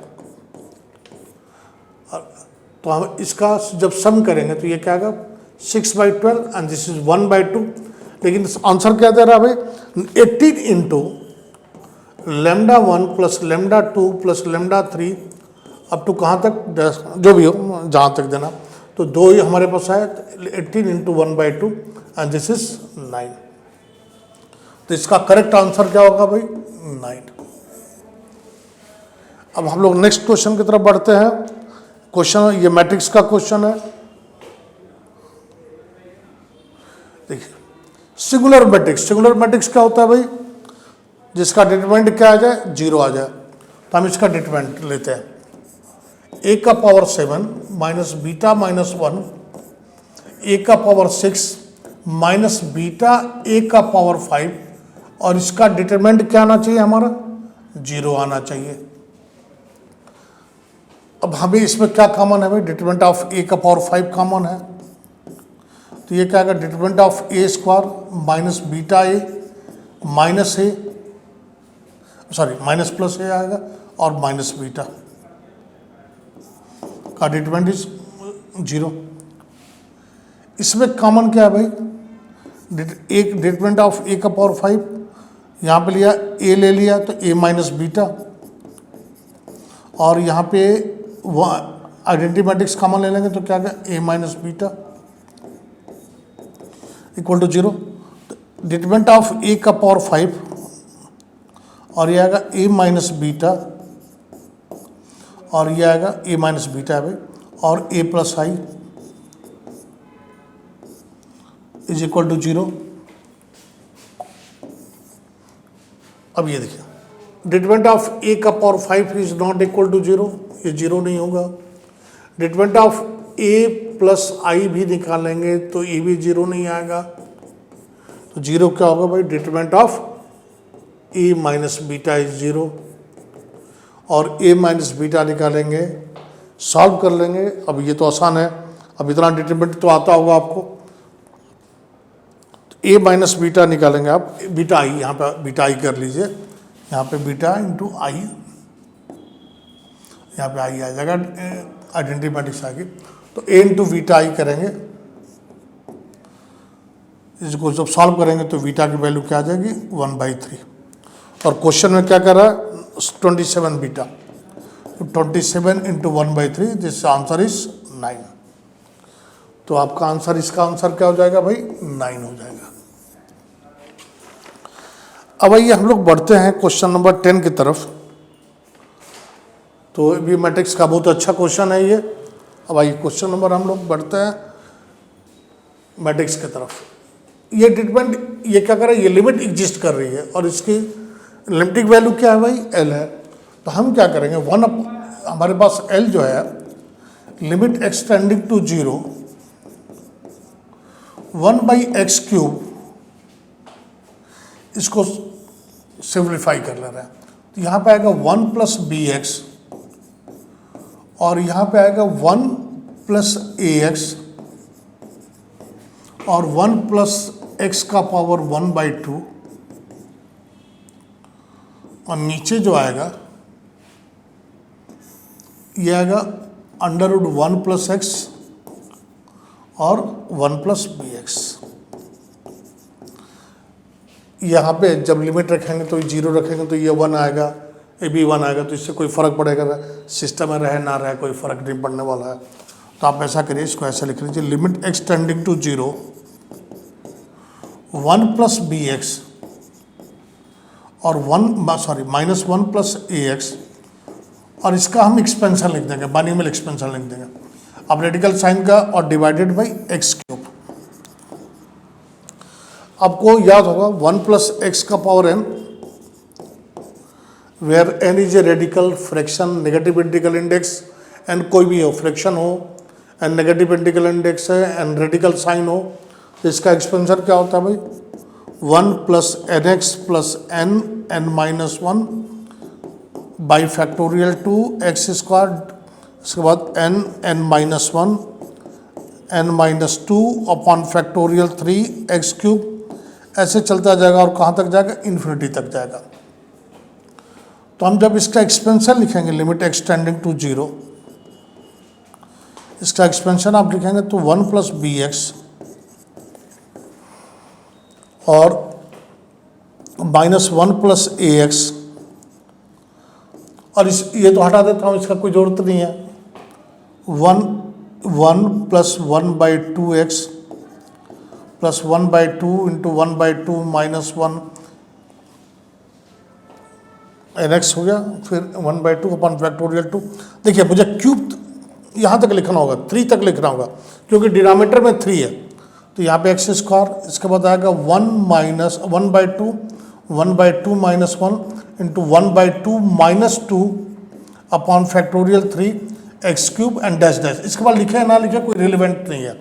तो हम इसका जब सम करेंगे तो ये क्या आएगा 6/12 एंड दिस इज 1/2। लेकिन आंसर क्या दे रहा है भाई 18 into λ1 plus λ2 plus λ3 up to कहाँ तक, जो भी हो जहाँ तक देना। तो 2 ही हमारे पास है, 18 इंटू 1/2 एंड दिस इज 9। तो इसका करेक्ट आंसर क्या होगा भाई 9। अब हम लोग नेक्स्ट क्वेश्चन की तरफ बढ़ते हैं। क्वेश्चन ये मैट्रिक्स का क्वेश्चन है। देखिए सिंगुलर मैट्रिक्स क्या होता है भाई, जिसका डिटरमिनेंट क्या आ जाए 0 आ जाए। तो हम इसका डिटरमिनेंट लेते हैं a⁻7 minus beta minus 1 a⁻6 minus beta a�5, और इसका डिटरमिनेंट क्या आना चाहिए हमारा 0 आना चाहिए। अब हमें इसमें क्या कॉमन है भाई, डिटरमिनेंट ऑफ a�5 कॉमन है। तो ये क्या आएगा determinant of a² minus beta a minus a minus plus a आएगा, और माइनस बीटा का डिटरमिनेंट इज 0। इसमें कॉमन क्या है भाई, एक डिटरमिनेंट ऑफ a�5 यहाँ पे लिया a ले लिया तो a माइनस बीटा, और यहाँ पे आइडेंटिटी मैट्रिक्स कॉमन ले लेंगे तो क्या आएगा a minus beta equal to 0। Determinant of a�5 और ये आएगा a माइनस बीटा, और ये आएगा a माइनस बीटा है भाई, और a plus i is equal to 0। अब ये देखिए डिटरमिनेंट ऑफ ए का power 5 is not equal to 0, ये 0 नहीं होगा। Determinant of A plus I भी निकालेंगे तो ये भी 0 नहीं आएगा। तो 0 क्या होगा भाई? Determinant of A minus beta is 0, और ए माइनस बीटा निकालेंगे, सॉल्व कर लेंगे। अब ये तो आसान है, अब इतना डिटरमिनेंट तो आता होगा आपको। ए माइनस बीटा निकालेंगे आप, बीटा आई, यहाँ पे बीटा आई कर लीजिए, यहाँ पे बीटा इंटू आई, यहाँ पे आई आ जाएगा, आइडेंटिटी मैट्रिक्स आ गई। तो ए इंटू बीटा आई करेंगे, इसको जब सॉल्व करेंगे तो बीटा की वैल्यू क्या आ जाएगी? 1/3। और क्वेश्चन में क्या कर रहा है? 27 बीटा, तो 27 इंटू 1/3, दिस आंसर इज 9। तो आपका आंसर, इसका आंसर क्या हो जाएगा भाई? 9 हो जाएगा। अब आइए हम लोग बढ़ते हैं क्वेश्चन नंबर 10 की तरफ। तो भी मैट्रिक्स का बहुत अच्छा क्वेश्चन है ये। अब आइए क्वेश्चन नंबर हम लोग बढ़ते हैं मैट्रिक्स की तरफ। ये ट्रीटमेंट ये क्या कर रहा है? ये लिमिट एग्जिस्ट कर रही है और इसकी लिमिटिंग वैल्यू क्या है भाई? एल है। तो हम क्या करेंगे? हमारे पास एल जो है, लिमिट एक्सटेंडिंग टू 0 1/x³, इसको सिंप्लीफाई कर ले रहे हैं। तो यहाँ पे आएगा 1 + bx, और यहाँ पे आएगा 1 + ax, और 1 + x का पावर 1/2, और नीचे जो आएगा ये आएगा √1 + x और 1 + bx। यहाँ पे जब लिमिट रखेंगे तो 0 रखेंगे तो ये 1 आएगा, ये भी 1 आएगा, तो इससे कोई फ़र्क पड़ेगा? सिस्टम में रहे ना रहे कोई फ़र्क नहीं पड़ने वाला है। तो आप ऐसा करिए, इसको ऐसे लिख लीजिए, लिमिट एक्सटेंडिंग टू 0 1 + bx और -1 + ax, और इसका हम एक्सपेंशन लिख देंगे, बाइनोमियल एक्सपेंशन लिख देंगे। अब रेडिकल साइन का और डिवाइडेड बाई x³। आपको याद होगा 1 + x का power n, where n is a radical fraction, negative integral index, n कोई भी हो, फ्रैक्शन हो, n नेगेटिव इंटीग्रल इंडेक्स है, n रेडिकल साइन हो, तो इसका एक्सपेंशन क्या होता है भाई? 1 + nx + n(n-1) by factorial 2x², इसके बाद n(n-1) n-2 upon factorial 3x³, ऐसे चलता जाएगा और कहाँ तक जाएगा? इन्फिनिटी तक जाएगा। तो हम जब इसका एक्सपेंशन लिखेंगे, लिमिट एक्सटेंडिंग टू 0, इसका एक्सपेंशन आप लिखेंगे तो 1 + bx और -1 + ax, और ये तो हटा देता हूँ, इसका कोई ज़रूरत नहीं है। 1 + 1/2x + 1/2 × 1/2 -1 nx हो गया, फिर 1/2 अपॉन फैक्टोरियल 2। देखिए मुझे क्यूब यहाँ तक लिखना होगा, 3 तक लिखना होगा, क्योंकि डिनोमिनेटर में 3 है। तो यहाँ पे x², इसके बाद आएगा 1 - 1/2 1/2 - 1 × 1/2 - 2 upon factorial 3x³ and dash dash. इसके बाद लिखे ना लिखे कोई रिलेवेंट नहीं है,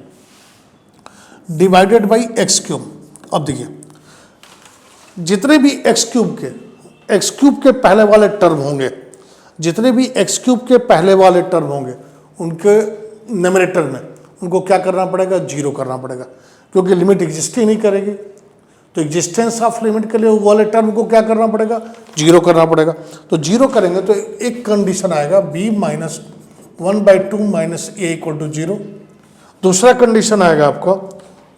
डिवाइडेड बाई x³। अब देखिए जितने भी x³ के पहले वाले टर्म होंगे, जितने भी x³ के पहले वाले टर्म होंगे, उनके न्यूमरेटर में उनको क्या करना पड़ेगा? 0 करना पड़ेगा, क्योंकि लिमिट एग्जिस्ट ही नहीं करेगी। तो एग्जिस्टेंस ऑफ लिमिट के लिए वो वाले टर्म को क्या करना पड़ेगा? 0 करना पड़ेगा। तो 0 करेंगे तो एक कंडीशन आएगा b - 1/2 - a = 0। दूसरा कंडीशन आएगा आपका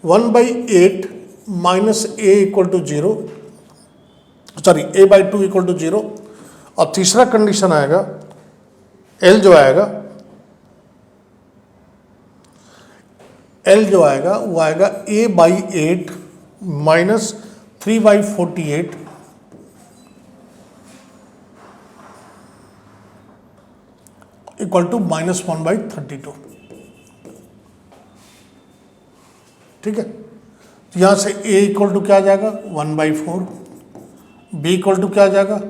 1/8 - a = 0, सॉरी a/2 = 0। और तीसरा कंडीशन आएगा L जो आएगा वो आएगा a/8 - 3/48 = -1/32। ठीक है, तो यहाँ से a = क्या आ जाएगा? 1/4, b = क्या आ जाएगा?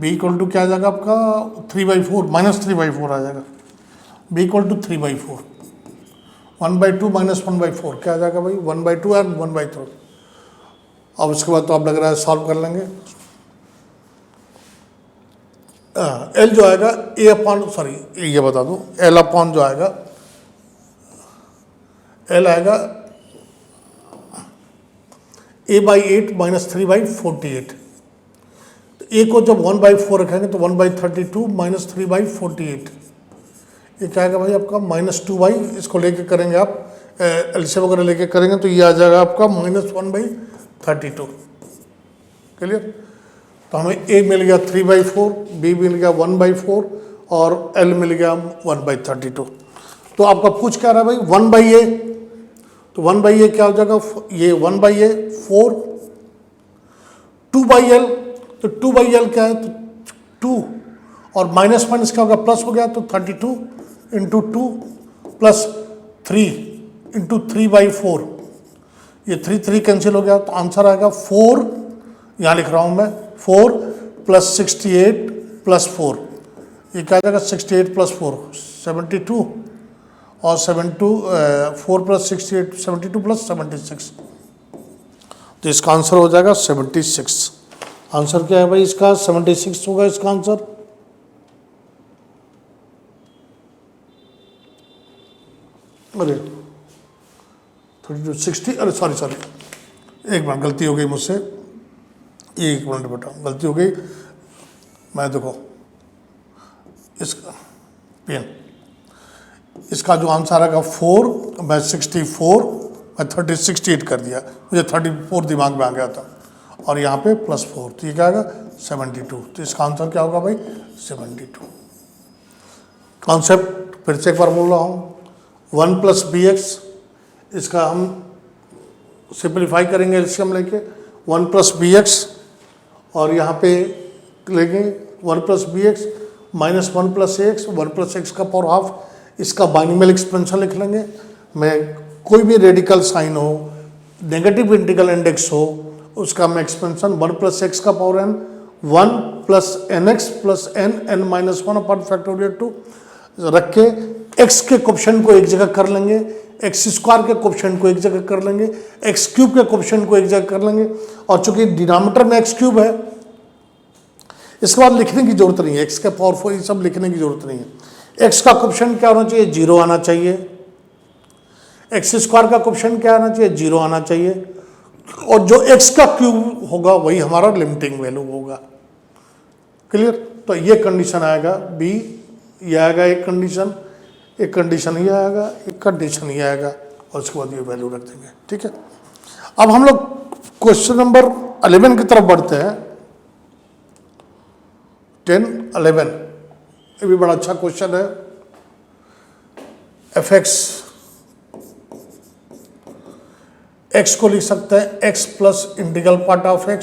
बी इक्वल टू क्या आ जाएगा आपका 3/4 -3/4 आ जाएगा। बी इक्वल टू 3/4, 1/2 -1/4 क्या आ जाएगा भाई 1/2 एंड 1/3। अब उसके बाद तो आप लग रहा है सॉल्व कर लेंगे। एल जो आएगा ए अपॉन, सॉरी ये बता दूं, एल अपॉन जो आएगा, एल आएगा a/8 -3/48। तो ए को जब 1/4 रखेंगे तो 1/32 -3/48, ये क्या आएगा भाई आपका -2 इसको लेके करेंगे आप एलसीएम वगैरह लेके करेंगे तो ये आ जाएगा आपका -1/32। क्लियर। तो हमें ए मिल गया 3/4, बी मिल गया 1/4 और एल मिल गया 1/32। तो आपका पूछ क्या रहा है भाई 1/a, तो 1/a क्या हो जाएगा, ये 1/a 4, 2/l, तो 2/l क्या है तो 2 और माइनस क्या होगा प्लस हो गया तो 32 इंटू 2 प्लस 3 इंटू 3/4, ये 3 कैंसिल हो गया तो आंसर आएगा 4, यहाँ लिख रहा हूँ मैं 4 + 68 + 4, ये क्या आ जाएगा 68 + 4 72 और 4 + 68 72 + 76, तो इसका आंसर हो जाएगा 76। आंसर क्या है भाई इसका 76 होगा इसका आंसर। अरे 32 60, अरे सॉरी एक मिनट गलती हो गई मुझसे, एक मिनट बेटा गलती हो गई। मैं देखो इसका पेन, इसका जो आंसर आएगा 4, मैं 64, मैं 68 कर दिया, मुझे 34 दिमाग में आ गया था और यहाँ पे +4, तो ये क्या आएगा 72। तो इसका आंसर क्या होगा भाई 72। कॉन्सेप्ट फिर से एक बार बोल रहा हूँ, 1 + bx, इसका हम सिंप्लीफाई करेंगे एलसीएम लेके 1 + bx और यहाँ पे लेंगे 1 + bx -1 + ax, 1 + x का पावर हाफ, इसका बाइनोमियल एक्सपेंशन लिख लेंगे। मैं कोई भी रेडिकल साइन हो, नेगेटिव इंटीग्रल इंडेक्स हो, उसका मैं एक्सपेंशन 1 + x का power n, 1 + nx + n -1 factorial 2 रख के x के कोएफिशिएंट को एक जगह कर लेंगे, x² के कोएफिशिएंट को एक जगह कर लेंगे, x³ के कोएफिशिएंट को एक जगह कर लेंगे, और चूंकि डिनोमिनेटर में x³ है इसके बाद लिखने की जरूरत नहीं है, x के पावर 4 ये सब लिखने की जरूरत नहीं है। x का कोएफिशिएंट क्या होना चाहिए 0 आना चाहिए, x² का कोएफिशिएंट क्या आना चाहिए 0 आना चाहिए, और जो x का क्यूब होगा वही हमारा लिमिटिंग वैल्यू होगा। क्लियर। तो ये कंडीशन आएगा बी, ये आएगा एक कंडीशन ये आएगा, एक कंडीशन ये आएगा, और उसके बाद ये वैल्यू रख देंगे। ठीक है। अब हम लोग क्वेश्चन नंबर 11 की तरफ बढ़ते हैं। 10, 11 ये भी बड़ा अच्छा क्वेश्चन है। fx, x को लिख सकते हैं x + integral part of x,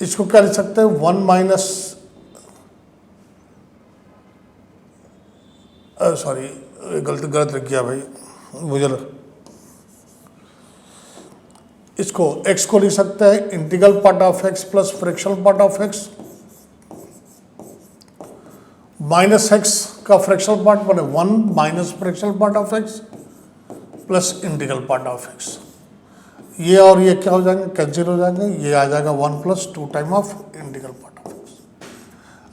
इसको क्या लिख सकते हैं 1 सॉरी गलत लिख गया भाई मुझे, इसको x को लिख सकते हैं integral part of x + fractional part of x, -x का फ्रैक्शनल पार्ट बने 1 - fractional part of x + integral part of x, ये और ये क्या हो जाएंगे कैंसिल हो जाएंगे, ये आ जाएगा 1 + 2 time of integral part of x।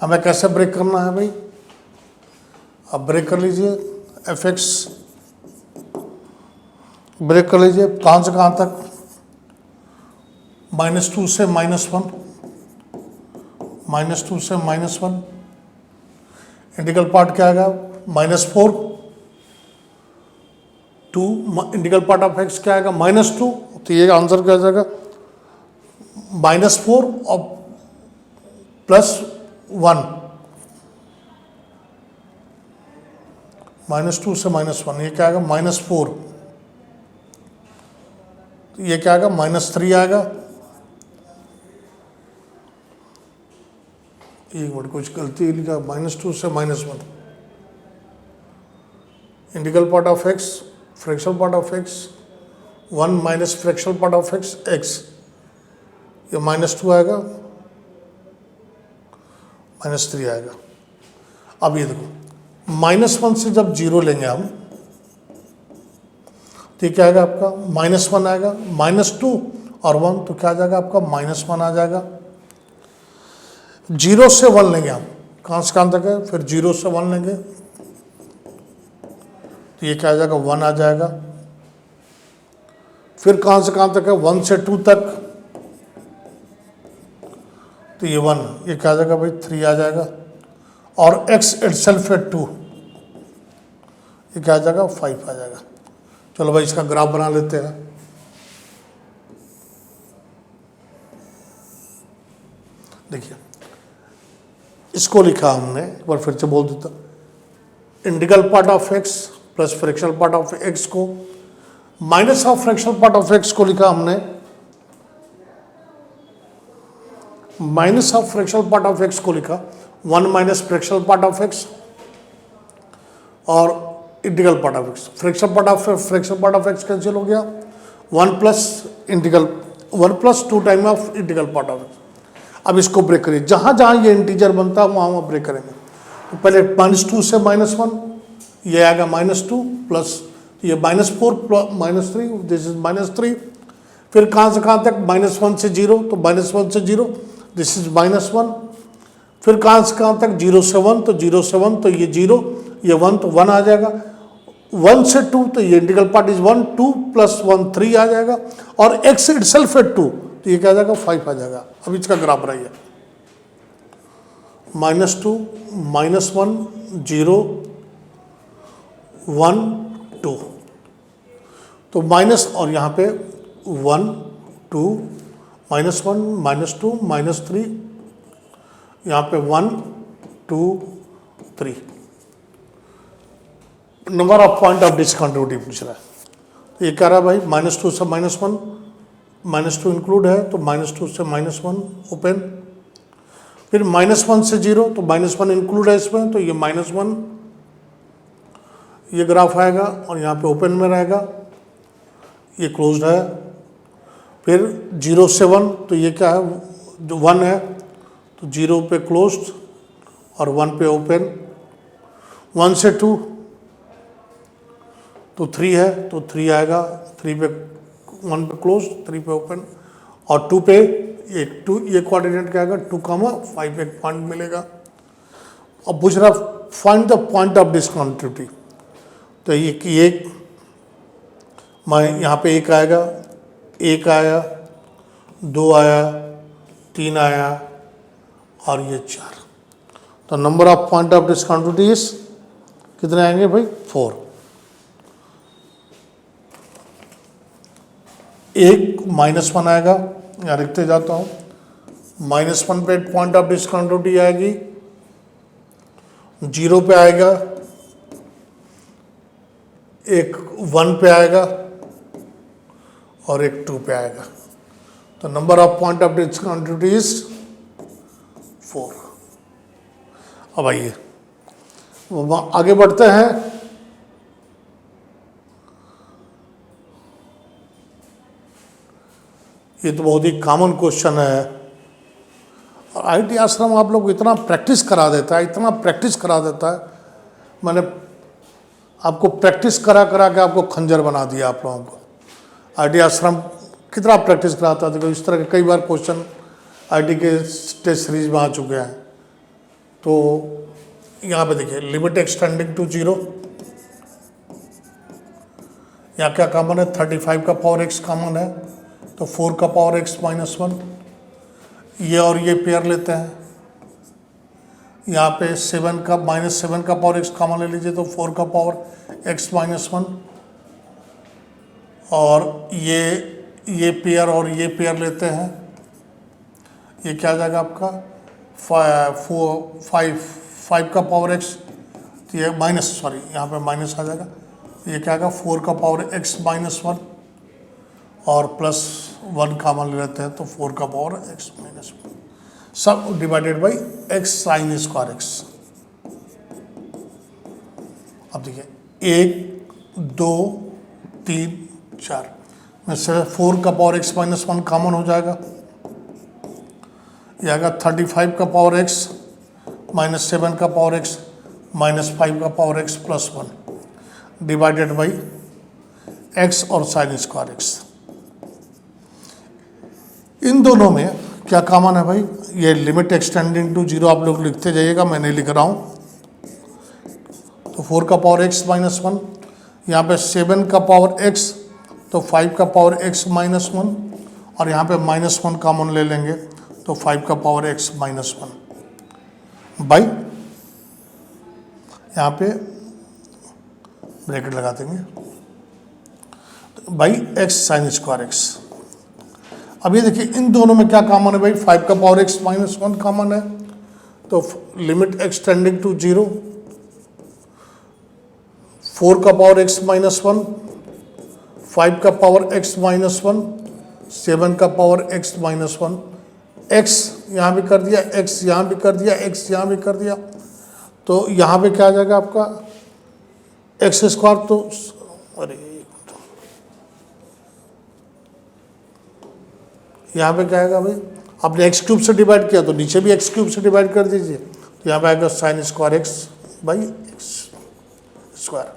हमें कैसे ब्रेक करना है भाई, अब ब्रेक कर लीजिए fx, ब्रेक कर लीजिए कहाँ से कहाँ तक, -2 से -1, -2 से -1, इंटीग्रल पार्ट क्या आएगा -4, 2 इंटीग्रल पार्ट ऑफ x क्या आएगा -2, तो ये आंसर क्या आ जाएगा -4 और +1, -2 से -1, ये क्या आएगा -4, तो ये क्या आएगा -3 आएगा। एक मिनट कुछ गलती लिखा, -2 से -1, integral part of x, fractional part of x, 1 - fractional part of x, x, ये -2 आएगा, -3 आएगा। अब ये देखो -1 से जब 0 लेंगे हम तो ये क्या आएगा आपका -1 आएगा, -2 और 1 तो क्या आ जाएगा आपका -1 आ जाएगा। 0 से 1 लेंगे हम, कहाँ से कहाँ तक है, फिर 0 से 1 लेंगे तो ये क्या आ जाएगा 1 आ जाएगा। फिर कहाँ से कहाँ तक है 1 से 2 तक तो ये 1, ये क्या आ जाएगा भाई 3 आ जाएगा। और x इटसेल्फ है 2, ये क्या आ जाएगा 5 आ जाएगा। चलो भाई इसका ग्राफ बना लेते हैं। देखिए इसको लिखा हमने, एक बार फिर से बोल देता, integral part of x plus fractional part of x को minus of fractional part of x को लिखा हमने minus of fractional part of x को लिखा 1 minus fractional part of x और integral part of x। Fractional part of x cancel हो गया, 1 plus 2 time of integral part of x। अब इसको ब्रेक करिए, जहाँ जहाँ ये इंटीजर बनता है वहाँ ब्रेक करेंगे। तो पहले -2 से -1 ये आएगा -2 प्लस ये -4 -3, दिस इज -3। फिर कहाँ से कहाँ तक -1 से 0 तो -1 से 0, दिस इज -1। फिर कहाँ से कहाँ तक 0 से 1 तो 0 से 1 तो ये 0, ये 1 तो 1 आ जाएगा। 1 से 2 तो ये इंटीग्रल पार्ट इज 1, 2 प्लस 1 3 आ जाएगा। और x इटसेल्फ है 2 तो ये क्या आ जाएगा 5 आ जाएगा। अब इसका ग्राफ बनाइए, -2 -1 0 1 2 तो माइनस, और यहाँ पे 1 2 -1 -2 -3, यहाँ पे 1 2 3। Number of point of discontinuity पूछ रहा है। ये कह रहा है भाई -2 से -1, -2 इंक्लूड है तो -2 से -1 ओपन। फिर -1 से 0 तो -1 इंक्लूड है इसमें तो ये -1 ये ग्राफ आएगा और यहाँ पे ओपन में रहेगा, ये क्लोज्ड है। फिर 0 से 1 तो ये क्या है जो 1 है तो 0 पे क्लोज्ड और 1 पे ओपन। 1 से 2 तो 3 है तो 3 आएगा, 3 पे 1 पे क्लोज 3 पे ओपन। और 2 पे एक 2 ये कोऑर्डिनेट क्या आएगा 2, 5 एक पॉइंट मिलेगा। अब पूछ रहा find the point of discontinuity, तो ये मैं यहाँ पे 1 आएगा, 1 आया, 2 आया, 3 आया और ये 4। तो number of point of discontinuity कितने आएंगे भाई 4। एक -1 आएगा, यहाँ लिखते जाता हूँ, -1 पे पॉइंट ऑफ डिसकंटिन्यूटी आएगी, 0 पे आएगा, एक 1 पे आएगा और एक 2 पे आएगा। तो number of point of discontinuity is 4। अब आइए आगे बढ़ते हैं। ये तो बहुत ही कॉमन क्वेश्चन है और आईटी आश्रम आप लोग इतना प्रैक्टिस करा देता है, मैंने आपको प्रैक्टिस करा के आपको खंजर बना दिया। आप लोगों को आईटी आश्रम कितना प्रैक्टिस कराता है, देखो इस तरह के कई बार क्वेश्चन आईटी के टेस्ट सीरीज में आ चुके हैं। तो यहाँ पे देखिए लिमिट एक्सटेंडिंग टू 0, यहाँ क्या कॉमन है 35 का पावर x कॉमन है तो 4 का पावर x -1, ये और ये पेयर लेते हैं। यहाँ पे 7 का पावर x कॉमन ले लीजिए तो 4 का पावर x -1, और ये पेयर और ये पेयर लेते हैं, ये क्या आ जाएगा आपका 5 का पावर x, तो ये यहाँ पे माइनस आ जाएगा, ये क्या आएगा 4 का पावर x -1 और +1 कॉमन ले लेते हैं तो 4 का पावर x -1 सब divided by x sin square x। अब देखिए 1 2 3 4 में से 4 का पावर x -1 कॉमन हो जाएगा, ये आएगा 35 का पावर x -7 का पावर x -5 का power x plus 1 divided by x और साइन स्क्वायर x। इन दोनों में क्या कॉमन है भाई? ये लिमिट एक्सटेंडिंग टू 0 आप लोग लिखते जाइएगा, मैं नहीं लिख रहा हूँ। तो 4 का पावर x -1, यहाँ पे 7 का पावर x, तो 5 का पावर x -1, और यहाँ पे -1 कॉमन ले लेंगे तो 5 का पावर x -1 बाई, यहाँ पे ब्रैकेट लगा देंगे, by x sine square x। अब ये देखिए इन दोनों में क्या कॉमन है भाई? 5 का पावर x -1 कॉमन है, तो लिमिट एक्सटेंडिंग टू 0, 4 का पावर x -1, 5 का पावर x -1, 7 का पावर x -1, x यहाँ भी कर दिया, x यहाँ भी कर दिया, x यहाँ भी कर दिया, तो यहाँ पे क्या आ जाएगा आपका x स्क्वायर। तो अरे यहाँ पे क्या आएगा भाई? आपने x क्यूब से डिवाइड किया तो नीचे भी x क्यूब से डिवाइड कर दीजिए, तो यहाँ पे आएगा sine square x by x square.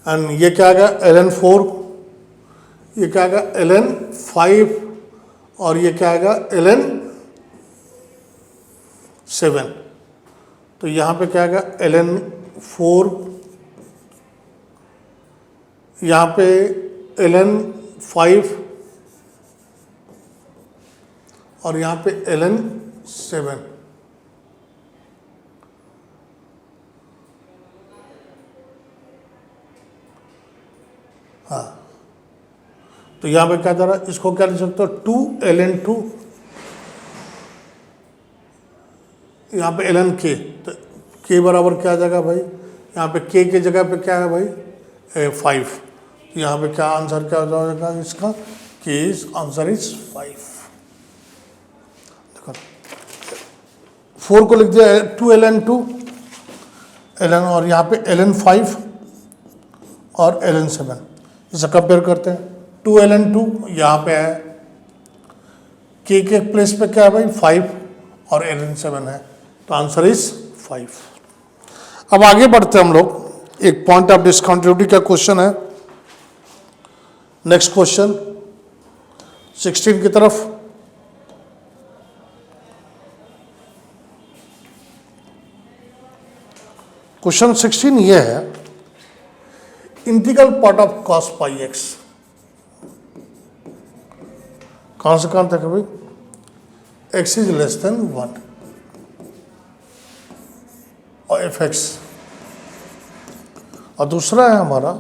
And ये क्या आएगा? ln 4, ये क्या आएगा? ln 5, और ये क्या आएगा? ln 7। तो यहाँ पे क्या आएगा? ln 4, यहाँ पे ln 5, और यहाँ पे ln 7। हाँ, तो यहाँ पे क्या जा रहा है? इसको क्या लिख सकते हो? 2 ln 2, यहाँ पे ln k, तो k बराबर क्या आ जाएगा भाई? यहाँ पे k की जगह पे क्या है भाई? 5। तो यहाँ पे क्या आंसर क्या हो जाएगा इसका? k is answer is 5। 4 को लिख दिया 2 ln 2 ln, और यहाँ पे ln 5 और ln 7, इसे कंपेयर करते हैं। 2 ln 2 यहाँ पे है, k के प्लेस पे क्या है भाई? 5 और ln 7 है, तो आंसर इज 5। अब आगे बढ़ते हैं हम लोग, एक पॉइंट ऑफ डिस्कंटिन्यूटी का क्वेश्चन है। नेक्स्ट क्वेश्चन 16 की तरफ। क्वेश्चन 16 ये है, integral part of cos pi x। कहां से कहां तक है भाई? x इज लेस देन 1 और fx, और दूसरा है हमारा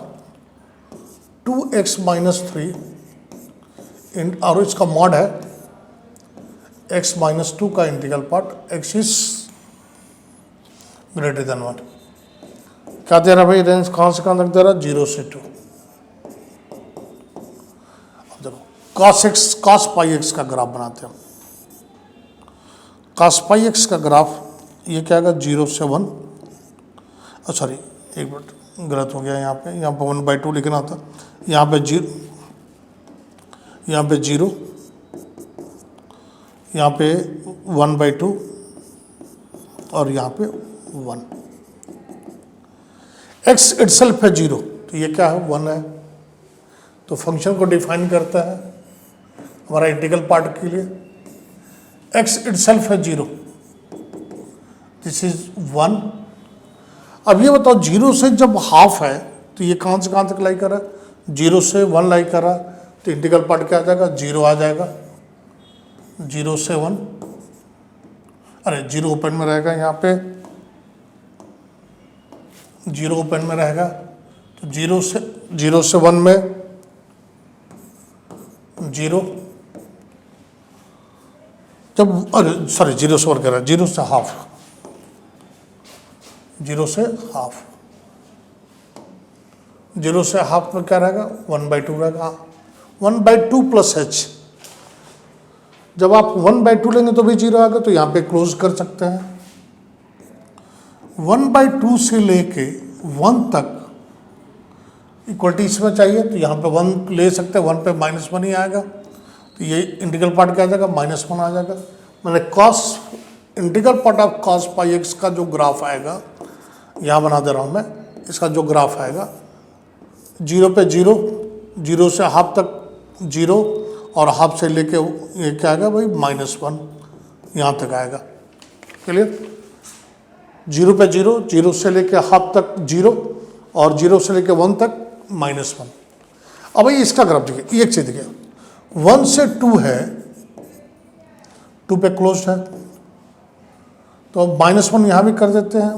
2x - 3 और इसका मॉड है x - 2 का integral part x is greater than 1। क्या दे रहा भाई? रेंज कहां से कहां तक दे रहा? 0 से 2। अब देखो cos पाई x का ग्राफ बनाते हैं। cos पाई x का ग्राफ ये क्या आएगा? 0 से 1, सॉरी एक मिनट गलत हो गया, यहाँ पे 1/2 लिखना था, यहाँ पे 0, यहाँ पे 0, यहाँ पे 1/2 और यहाँ पे 1। x इटसेल्फ है 0, तो ये क्या है? 1 है। तो फंक्शन को डिफाइन करता है हमारा इंटीग्रल पार्ट के लिए। x इटसेल्फ है 0, दिस इज 1। अब ये बताओ 0 से जब हाफ है तो ये कहाँ से कहाँ तक लाई कर रहा है? 0 से 1 लाई कर रहा है, तो इंटीग्रल पार्ट क्या आ जाएगा? 0 आ जाएगा। 0 से 1, अरे 0 ओपन में रहेगा, यहाँ पे 0 ओपन में रहेगा, तो 0 से 1 में 0, जब अरे सॉरी 0 से 1 कह रहा है, 0 से हाफ, 0 से हाफ, 0 से हाफ में क्या रहेगा? 1/2 रहेगा। 1/2 प्लस h, जब आप 1/2 लेंगे तो भी 0 आएगा, तो यहाँ पे क्लोज कर सकते हैं। 1/2 से लेके 1 तक इक्वलिटी इसमें चाहिए, तो यहाँ पे 1 ले सकते हैं, 1 पे -1 ही आएगा, तो ये इंटीग्रल पार्ट क्या आ जाएगा? -1 आ जाएगा। मैंने cos integral part of cos pi x का जो ग्राफ आएगा, यहाँ बना दे रहा हूँ मैं, इसका जो ग्राफ आएगा 0 पे 0, 0 से हाफ तक 0 और हाफ से लेके ये क्या आएगा भाई -1 यहाँ तक आएगा। क्लियर? 0 पे 0, 0 से लेके हाफ तक 0 और 0 से लेके 1 तक -1। अब भाई इसका ग्राफ देखिए, एक चीज देखिए, 1 से 2 है, 2 पे क्लोज है, तो अब -1 यहाँ भी कर देते हैं,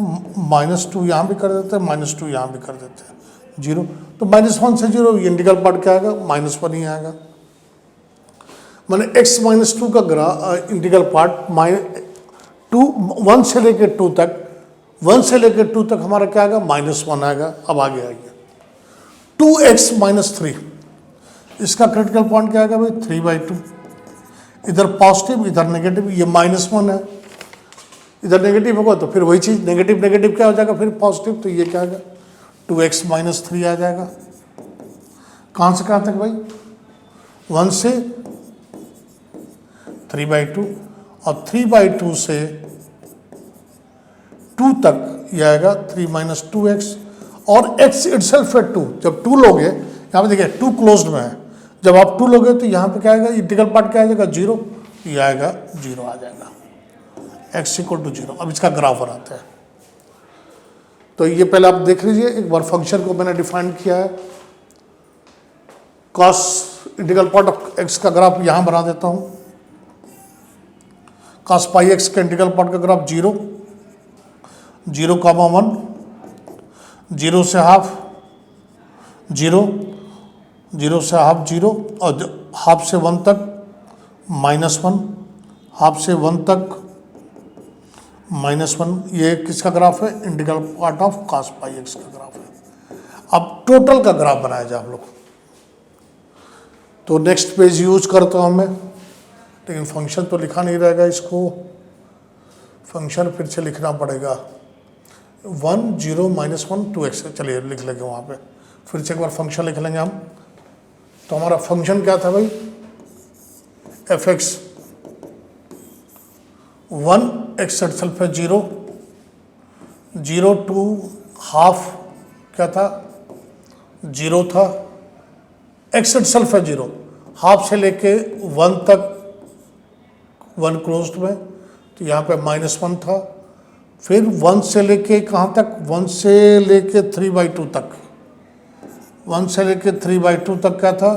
-2 यहाँ भी कर देते हैं, -2 यहाँ भी कर देते हैं, 0। तो -1 से 0 इंटीग्रल पार्ट क्या आएगा? -1 ही आएगा। मैंने x -2 का इंटीग्रल पार्ट 1 से लेके 2 तक, 1 से लेके 2 तक हमारा क्या आएगा? -1 आएगा। अब आगे आएगा 2x -3, इसका क्रिटिकल पॉइंट क्या आएगा भाई? 3/2। इधर पॉजिटिव इधर नेगेटिव, ये -1 है, इधर नेगेटिव होगा तो फिर वही चीज नेगेटिव नेगेटिव क्या हो जाएगा? फिर पॉजिटिव, तो ये क्या आएगा? 2x -3 आ जाएगा। कहां से कहां तक भाई? 1 से 3/2 और 3/2 से 2 तक ये आएगा 3 - 2x और x इटसेल्फ है 2। जब 2 लोगे, यहाँ पे देखिए 2 क्लोज्ड में है, जब आप 2 लोगे तो यहाँ पे क्या आएगा? इंटीग्रल पार्ट क्या आ जाएगा? 0, ये आएगा 0 आ जाएगा, x = 0। अब इसका ग्राफ बनाते हैं। तो ये पहले आप देख लीजिए, एक बार फंक्शन को मैंने डिफाइन किया है। cos integral part of x का ग्राफ यहाँ बना देता हूँ। cos पाई एक्स का इंटीग्रल पार्ट का ग्राफ 0, 0,1, 0 से हाफ 0, 0 से हाफ 0 और हाफ से 1 तक -1, हाफ से 1 तक -1। ये किसका ग्राफ है? Integral part of cos pi x का ग्राफ है। अब टोटल का ग्राफ बनाया जाए हम लोग, तो नेक्स्ट पेज यूज करता हूँ मैं, लेकिन फंक्शन तो लिखा नहीं रहेगा, इसको फंक्शन फिर से लिखना पड़ेगा। 1 0 -1 2x, चलिए लिख लेंगे वहाँ पे, फिर से एक बार फंक्शन लिख लेंगे हम। तो हमारा फंक्शन क्या था भाई? fx 1 x इटसेल्फ है 0, 0 to हाफ क्या था? 0 था, x इटसेल्फ है 0, हाफ से लेके 1 तक 1 क्लोज्ड में, तो यहाँ पे -1 था। फिर 1 से लेके कहाँ तक? 1 से लेके 3/2 तक, 1 से लेके 3/2 तक क्या था?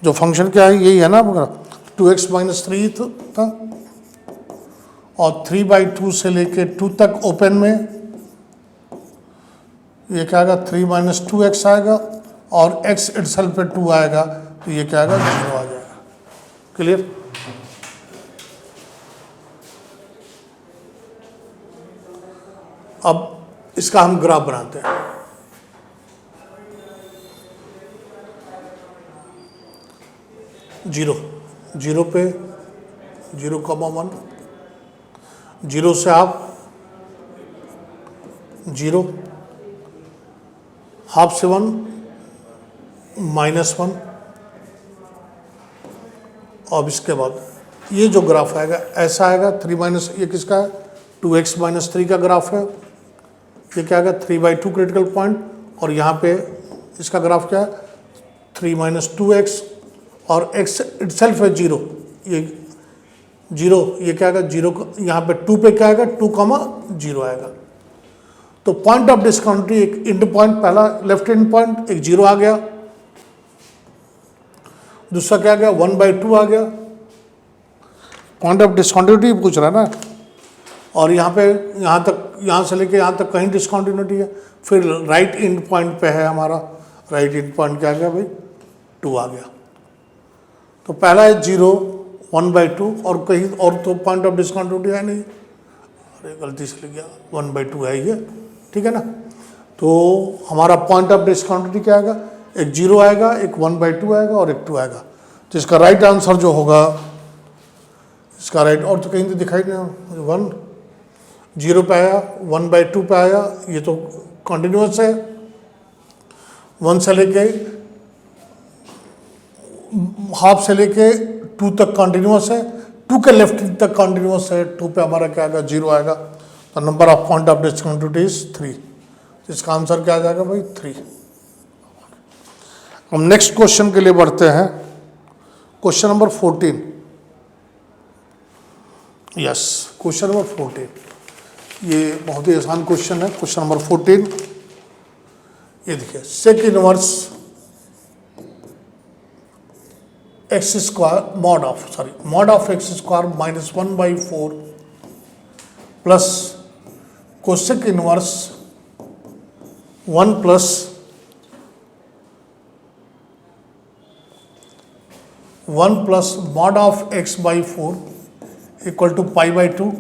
जो फंक्शन क्या है यही है ना, 2x -3 था, और 3/2 से लेके 2 तक ओपन में ये क्या आएगा? 3 - 2x आएगा और x इटसेल्फ पे 2 आएगा, तो ये क्या आएगा? 0 आ जाएगा। क्लियर? अब इसका हम ग्राफ बनाते हैं। जीरो, 0 पे 0,1, 0 से हाफ 0, हाफ से 1 -1। अब इसके बाद ये जो ग्राफ आएगा ऐसा आएगा, 3 ये किसका है? 2x -3 का ग्राफ है। ये क्या आएगा? 3/2 क्रिटिकल पॉइंट, और यहाँ पे इसका ग्राफ क्या है? 3 - 2x और x इटसेल्फ है 0, ये 0, ये क्या आएगा? 0, यहाँ पे 2 पे क्या आएगा? 2,0 आएगा। तो पॉइंट ऑफ डिस्कंटिन्यूटी, एक इंड पॉइंट, पहला लेफ्ट इंड पॉइंट एक 0 आ गया, दूसरा क्या आ गया? 1/2 आ गया। पॉइंट ऑफ डिस्कंटिन्यूटी पूछ रहा है ना, और यहाँ पे यहाँ तक, यहाँ से लेके यहाँ तक कहीं डिस्कंटिन्यूटी है। फिर राइट इंड पॉइंट पे है हमारा, राइट इंड पॉइंट क्या आ गया भाई? 2 आ गया। तो पहला है 0, 1/2, और कहीं और तो पॉइंट ऑफ डिस्कंटिन्यूटी है नहीं, अरे गलती से लिख गया, 1/2 है ये, ठीक है ना। तो हमारा पॉइंट ऑफ डिस्कंटिन्यूटी क्या आएगा? एक 0 आएगा, एक 1/2 आएगा और एक 2 आएगा। तो इसका राइट आंसर जो होगा, इसका राइट, और तो कहीं तो दिखाई नहीं, 1 0 पे आया, 1/2 पे आया, ये तो कंटिन्यूअस है। 1 से लेके हाफ से लेके 2 तक कंटिन्यूअस है, 2 के लेफ्ट तक कॉन्टिन्यूस है, 2 पे हमारा क्या आएगा, 0 आएगा। तो number of point of discontinuity is 3। इसका आंसर क्या आ जाएगा भाई, 3। हम नेक्स्ट क्वेश्चन के लिए बढ़ते हैं। Question number 14। Yes, question number 14 ये बहुत ही आसान क्वेश्चन है। क्वेश्चन नंबर 14 ये देखिए, sec inverse x square mod of x square minus 1/4 plus cosec inverse 1 plus 1 plus mod of x/4 equal to π/2।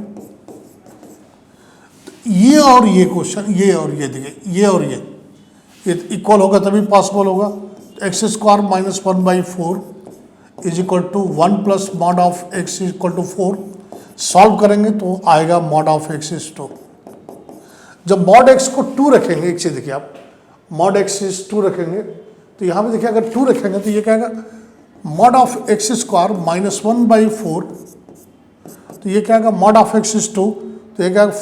ये और ये क्वेश्चन, ये और ये देखिए, ये और ये इक्वल होगा तभी पॉसिबल होगा। X square minus 1/4 is equal to 1 plus mod of x equal to 4। सॉल्व करेंगे तो आएगा मॉड ऑफ एक्स इज 2। जब मॉड एक्स को 2 रखेंगे, एक चीज देखिए आप, मॉड एक्स इज 2 रखेंगे तो यहाँ पे देखिए अगर 2 रखेंगे तो ये क्या आएगा, mod of x square minus 1/4, तो ये क्या आएगा, मॉड ऑफ एक्स इज 2, तो ये क्या आएगा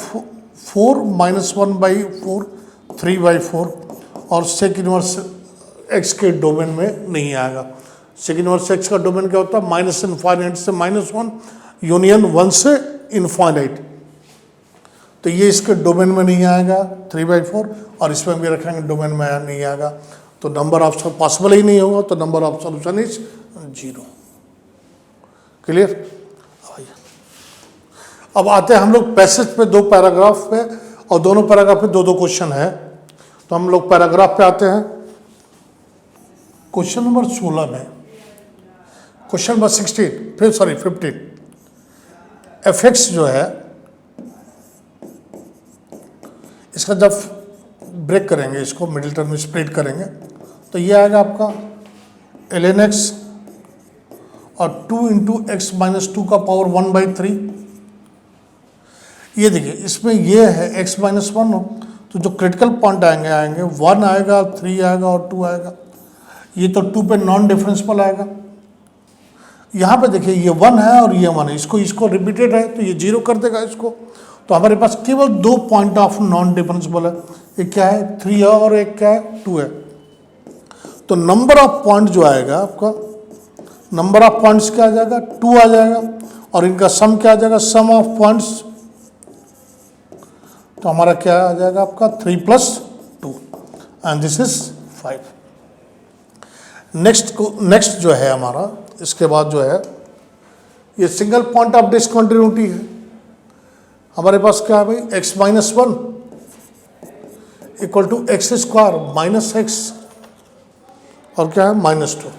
4 माइनस 1/4 3/4, और सेक इनवर्स एक्स के डोमेन में नहीं आएगा। सेक इनवर्स एक्स का डोमेन क्या होता है, माइनस इनफाइनाइट से -1 यूनियन 1 से इनफाइनाइट, तो ये इसके डोमेन में नहीं आएगा 3/4, और इसमें भी रखेंगे डोमेन में नहीं आएगा, तो नंबर ऑफ पॉसिबल ही नहीं होगा, तो number of solution is 0। Clear. अब आते हैं हम लोग पैसेज पे, 2 पैराग्राफ पे, और दोनों पैराग्राफ पे 2-2 क्वेश्चन है। तो हम लोग पैराग्राफ पे आते हैं। क्वेश्चन नंबर 16 में, क्वेश्चन नंबर 15 एफ(x) जो है इसका जब ब्रेक करेंगे, इसको मिडिल टर्म में स्प्लिट करेंगे, तो ये आएगा आपका ln x और 2 इंटू एक्स माइनस 2 का पावर 1/3। ये देखिए, इसमें ये है x माइनस 1, तो जो क्रिटिकल पॉइंट आएंगे 1 आएगा, 3 आएगा और 2 आएगा। ये तो 2 पे नॉन डिफरेंशियल आएगा। यहाँ पे देखिए ये 1 है और ये 1 है, इसको रिपीटेड है तो ये 0 कर देगा इसको। तो हमारे पास केवल 2 पॉइंट ऑफ नॉन डिफरेंशियल है, एक क्या है 3 है और एक क्या है 2 है। तो नंबर ऑफ पॉइंट जो आएगा आपका, नंबर ऑफ पॉइंट्स क्या आ जाएगा, 2 आ जाएगा, और इनका सम क्या आ जाएगा, सम ऑफ पॉइंट्स, तो हमारा क्या आ जाएगा आपका 3 + 2 एंड दिस इज 5। नेक्स्ट जो है हमारा, इसके बाद जो है ये सिंगल पॉइंट ऑफ डिसकंटिन्यूटी है। हमारे पास क्या है भाई, x minus 1 equal to x square minus x और क्या है -2।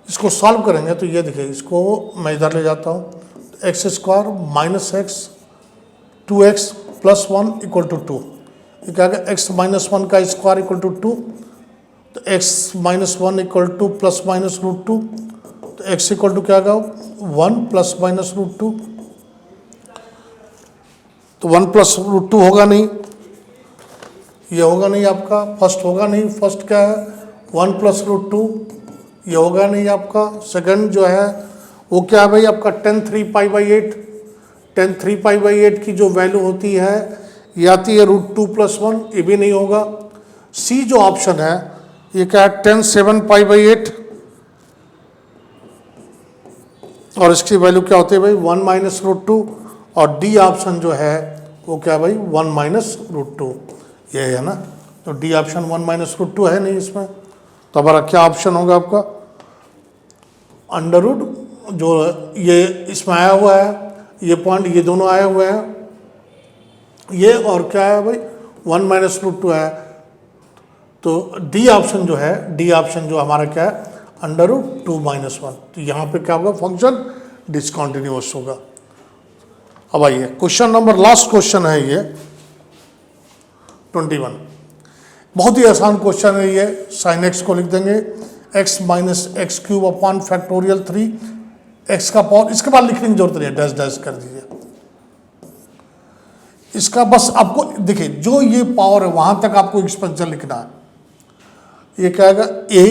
इसको सॉल्व करेंगे तो ये देखिए, इसको मैं इधर ले जाता हूँ, x square minus x 2x + 1 equal to 2। ये क्या है, x माइनस 1 का स्क्वायर इक्वल टू 2, तो x minus 1 equal two plus minus √2, तो x इक्वल टू क्या आएगा 1 + -√2। तो 1 + √2 होगा नहीं, ये होगा नहीं आपका, फर्स्ट होगा नहीं, फर्स्ट क्या है 1 + √2, ये होगा नहीं आपका। सेकंड जो है वो क्या है भाई आपका tan 3π/8, tan 3π/8 की जो वैल्यू होती है ये आती है √2 + 1, ये भी नहीं होगा। सी जो ऑप्शन है ये क्या है tan 7π/8, और इसकी वैल्यू क्या होती है भाई 1 - √2, और डी ऑप्शन जो है वो क्या है भाई 1 - √2, ये है ना। तो डी ऑप्शन 1 - √2 है नहीं इसमें, तो हमारा क्या ऑप्शन होगा आपका अंडर रूट, जो ये इसमें आया हुआ है, ये पॉइंट ये दोनों आए हुए हैं, ये और क्या है भाई 1 - √2 है। तो डी ऑप्शन जो है, डी ऑप्शन जो हमारा क्या है √2 - 1, तो यहाँ पे क्या होगा फंक्शन डिसकंटिन्यूअस होगा। अब आइए क्वेश्चन नंबर, लास्ट क्वेश्चन है ये 21, बहुत ही आसान क्वेश्चन है ये। sin x को लिख देंगे x - x³ upon factorial 3 x का पावर, इसके बाद लिखने की जरूरत नहीं है, डैश डैश कर दीजिए इसका। बस आपको देखिए जो ये पावर है वहां तक आपको एक्सपेंशन लिखना है। ये क्या आएगा a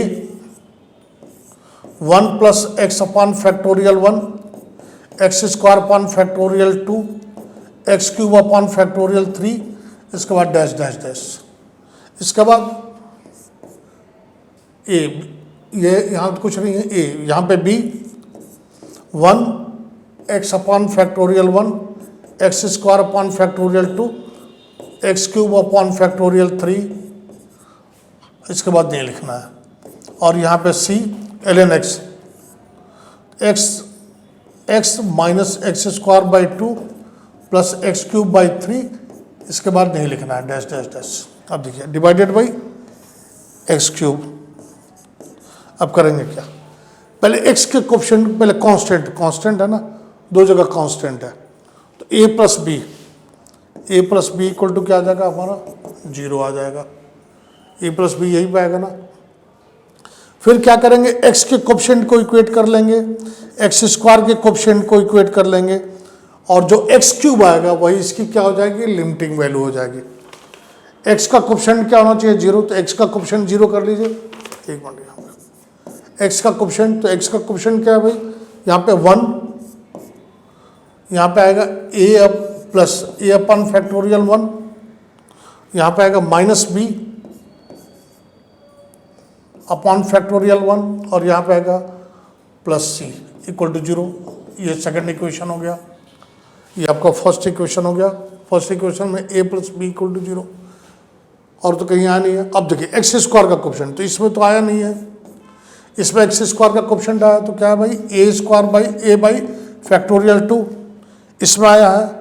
1 + x upon factorial 1 x square upon factorial 2, x cube upon factorial 3, इसके बाद डैश डैश डैश, इसके बाद ए, ये यहाँ कुछ नहीं है, ए यहाँ पे B 1 x upon factorial 1, x square upon factorial 2, x cube upon factorial 3, इसके बाद नहीं लिखना है। और यहाँ पे C ln x, x minus x square by 2 plus x cube by 3, इसके बाद नहीं लिखना है, डैश डैश डैश। अब देखिए डिवाइडेड बाई एक्स क्यूब। अब करेंगे क्या, पहले x के कोफिशिएंट, पहले कांस्टेंट है ना, दो जगह कांस्टेंट है, तो a plus B equal to क्या आ जाएगा हमारा, 0 आ जाएगा। a प्लस बी यही पाएगा ना। फिर क्या करेंगे, x के कोफिशिएंट को इक्वेट कर लेंगे, एक्स स्क्वायर के कोफिशिएंट को इक्वेट कर लेंगे, और जो एक्स क्यूब आएगा वही इसकी क्या हो जाएगी, लिमिटिंग वैल्यू हो जाएगी। x का कोफिशिएंट क्या होना चाहिए, 0, तो x का कोफिशिएंट 0 कर लीजिए। एक मिनट, यहाँ पे x का कोफिशिएंट, तो x का कोफिशिएंट क्या है भाई, यहाँ पे 1, यहाँ पे आएगा a plus a upon factorial 1, यहाँ पे आएगा माइनस b अपॉन फैक्टोरियल 1, और यहाँ पे आएगा प्लस c इक्वल टू 0। ये सेकंड इक्वेशन हो गया, ये आपका फर्स्ट इक्वेशन हो गया। फर्स्ट इक्वेशन में a plus B equal to 0, और तो कहीं आया नहीं है। अब देखिए एक्स स्क्वायर का कोफिशिएंट, तो इसमें तो आया नहीं है, इसमें एक्स स्क्वायर का कोफिशिएंट आया तो क्या है भाई, a square by a by factorial 2, इसमें आया है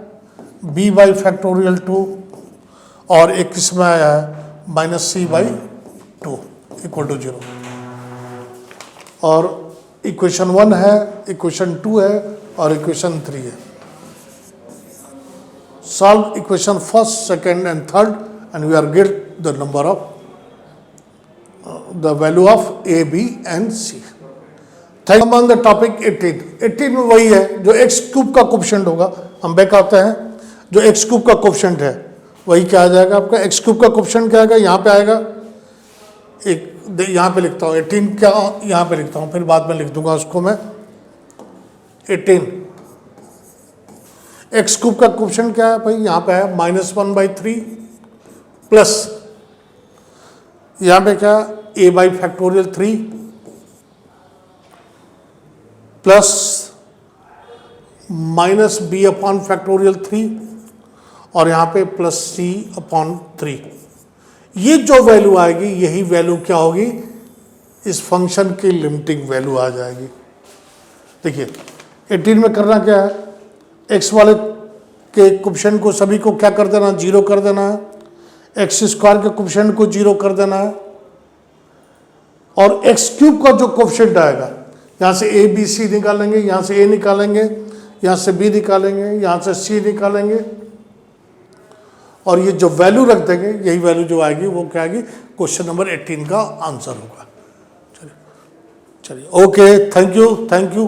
b बाई फैक्टोरियल 2, और एक इसमें आया है minus c by 2 equal to 0। और इक्वेशन 1 है, इक्वेशन 2 है, और इक्वेशन 3 है। Solve equation first, second and third, and we are get the number of the value of a, b and c. Thank you. The topic 18 में वही है जो x cube का कोफिशिएंट होगा। हम बैक आते हैं, जो x क्यूब का कोफिशिएंट है वही क्या आ जाएगा आपका, x क्यूब का कोफिशिएंट क्या आएगा, यहाँ पे आएगा एक, यहाँ पे लिखता हूँ 18, क्या यहाँ पे लिखता हूँ, फिर बाद में लिख दूंगा उसको मैं 18। x क्यूब का कोफिशिएंट क्या है भाई, यहाँ पे है -1/3 प्लस यहाँ पे क्या a by factorial 3 plus minus b upon factorial 3, और यहाँ पे प्लस c अपॉन 3। ये जो वैल्यू आएगी यही वैल्यू क्या होगी, इस फंक्शन की लिमिटिंग वैल्यू आ जाएगी। देखिए 18 में करना क्या है, x वाले के कोफिशिएंट को सभी को क्या कर देना, 0 कर देना है, एक्स स्क्वायर के कोफिशिएंट को 0 कर देना है, और एक्स क्यूब का जो कोफिशिएंट आएगा, यहाँ से ए बी सी निकालेंगे, यहाँ से ए निकालेंगे, यहाँ से बी निकालेंगे, यहाँ से सी निकालेंगे, और ये जो वैल्यू रख देंगे यही वैल्यू जो आएगी वो क्या आएगी, क्वेश्चन नंबर 18 का आंसर होगा। चलिए ओके, थैंक यू।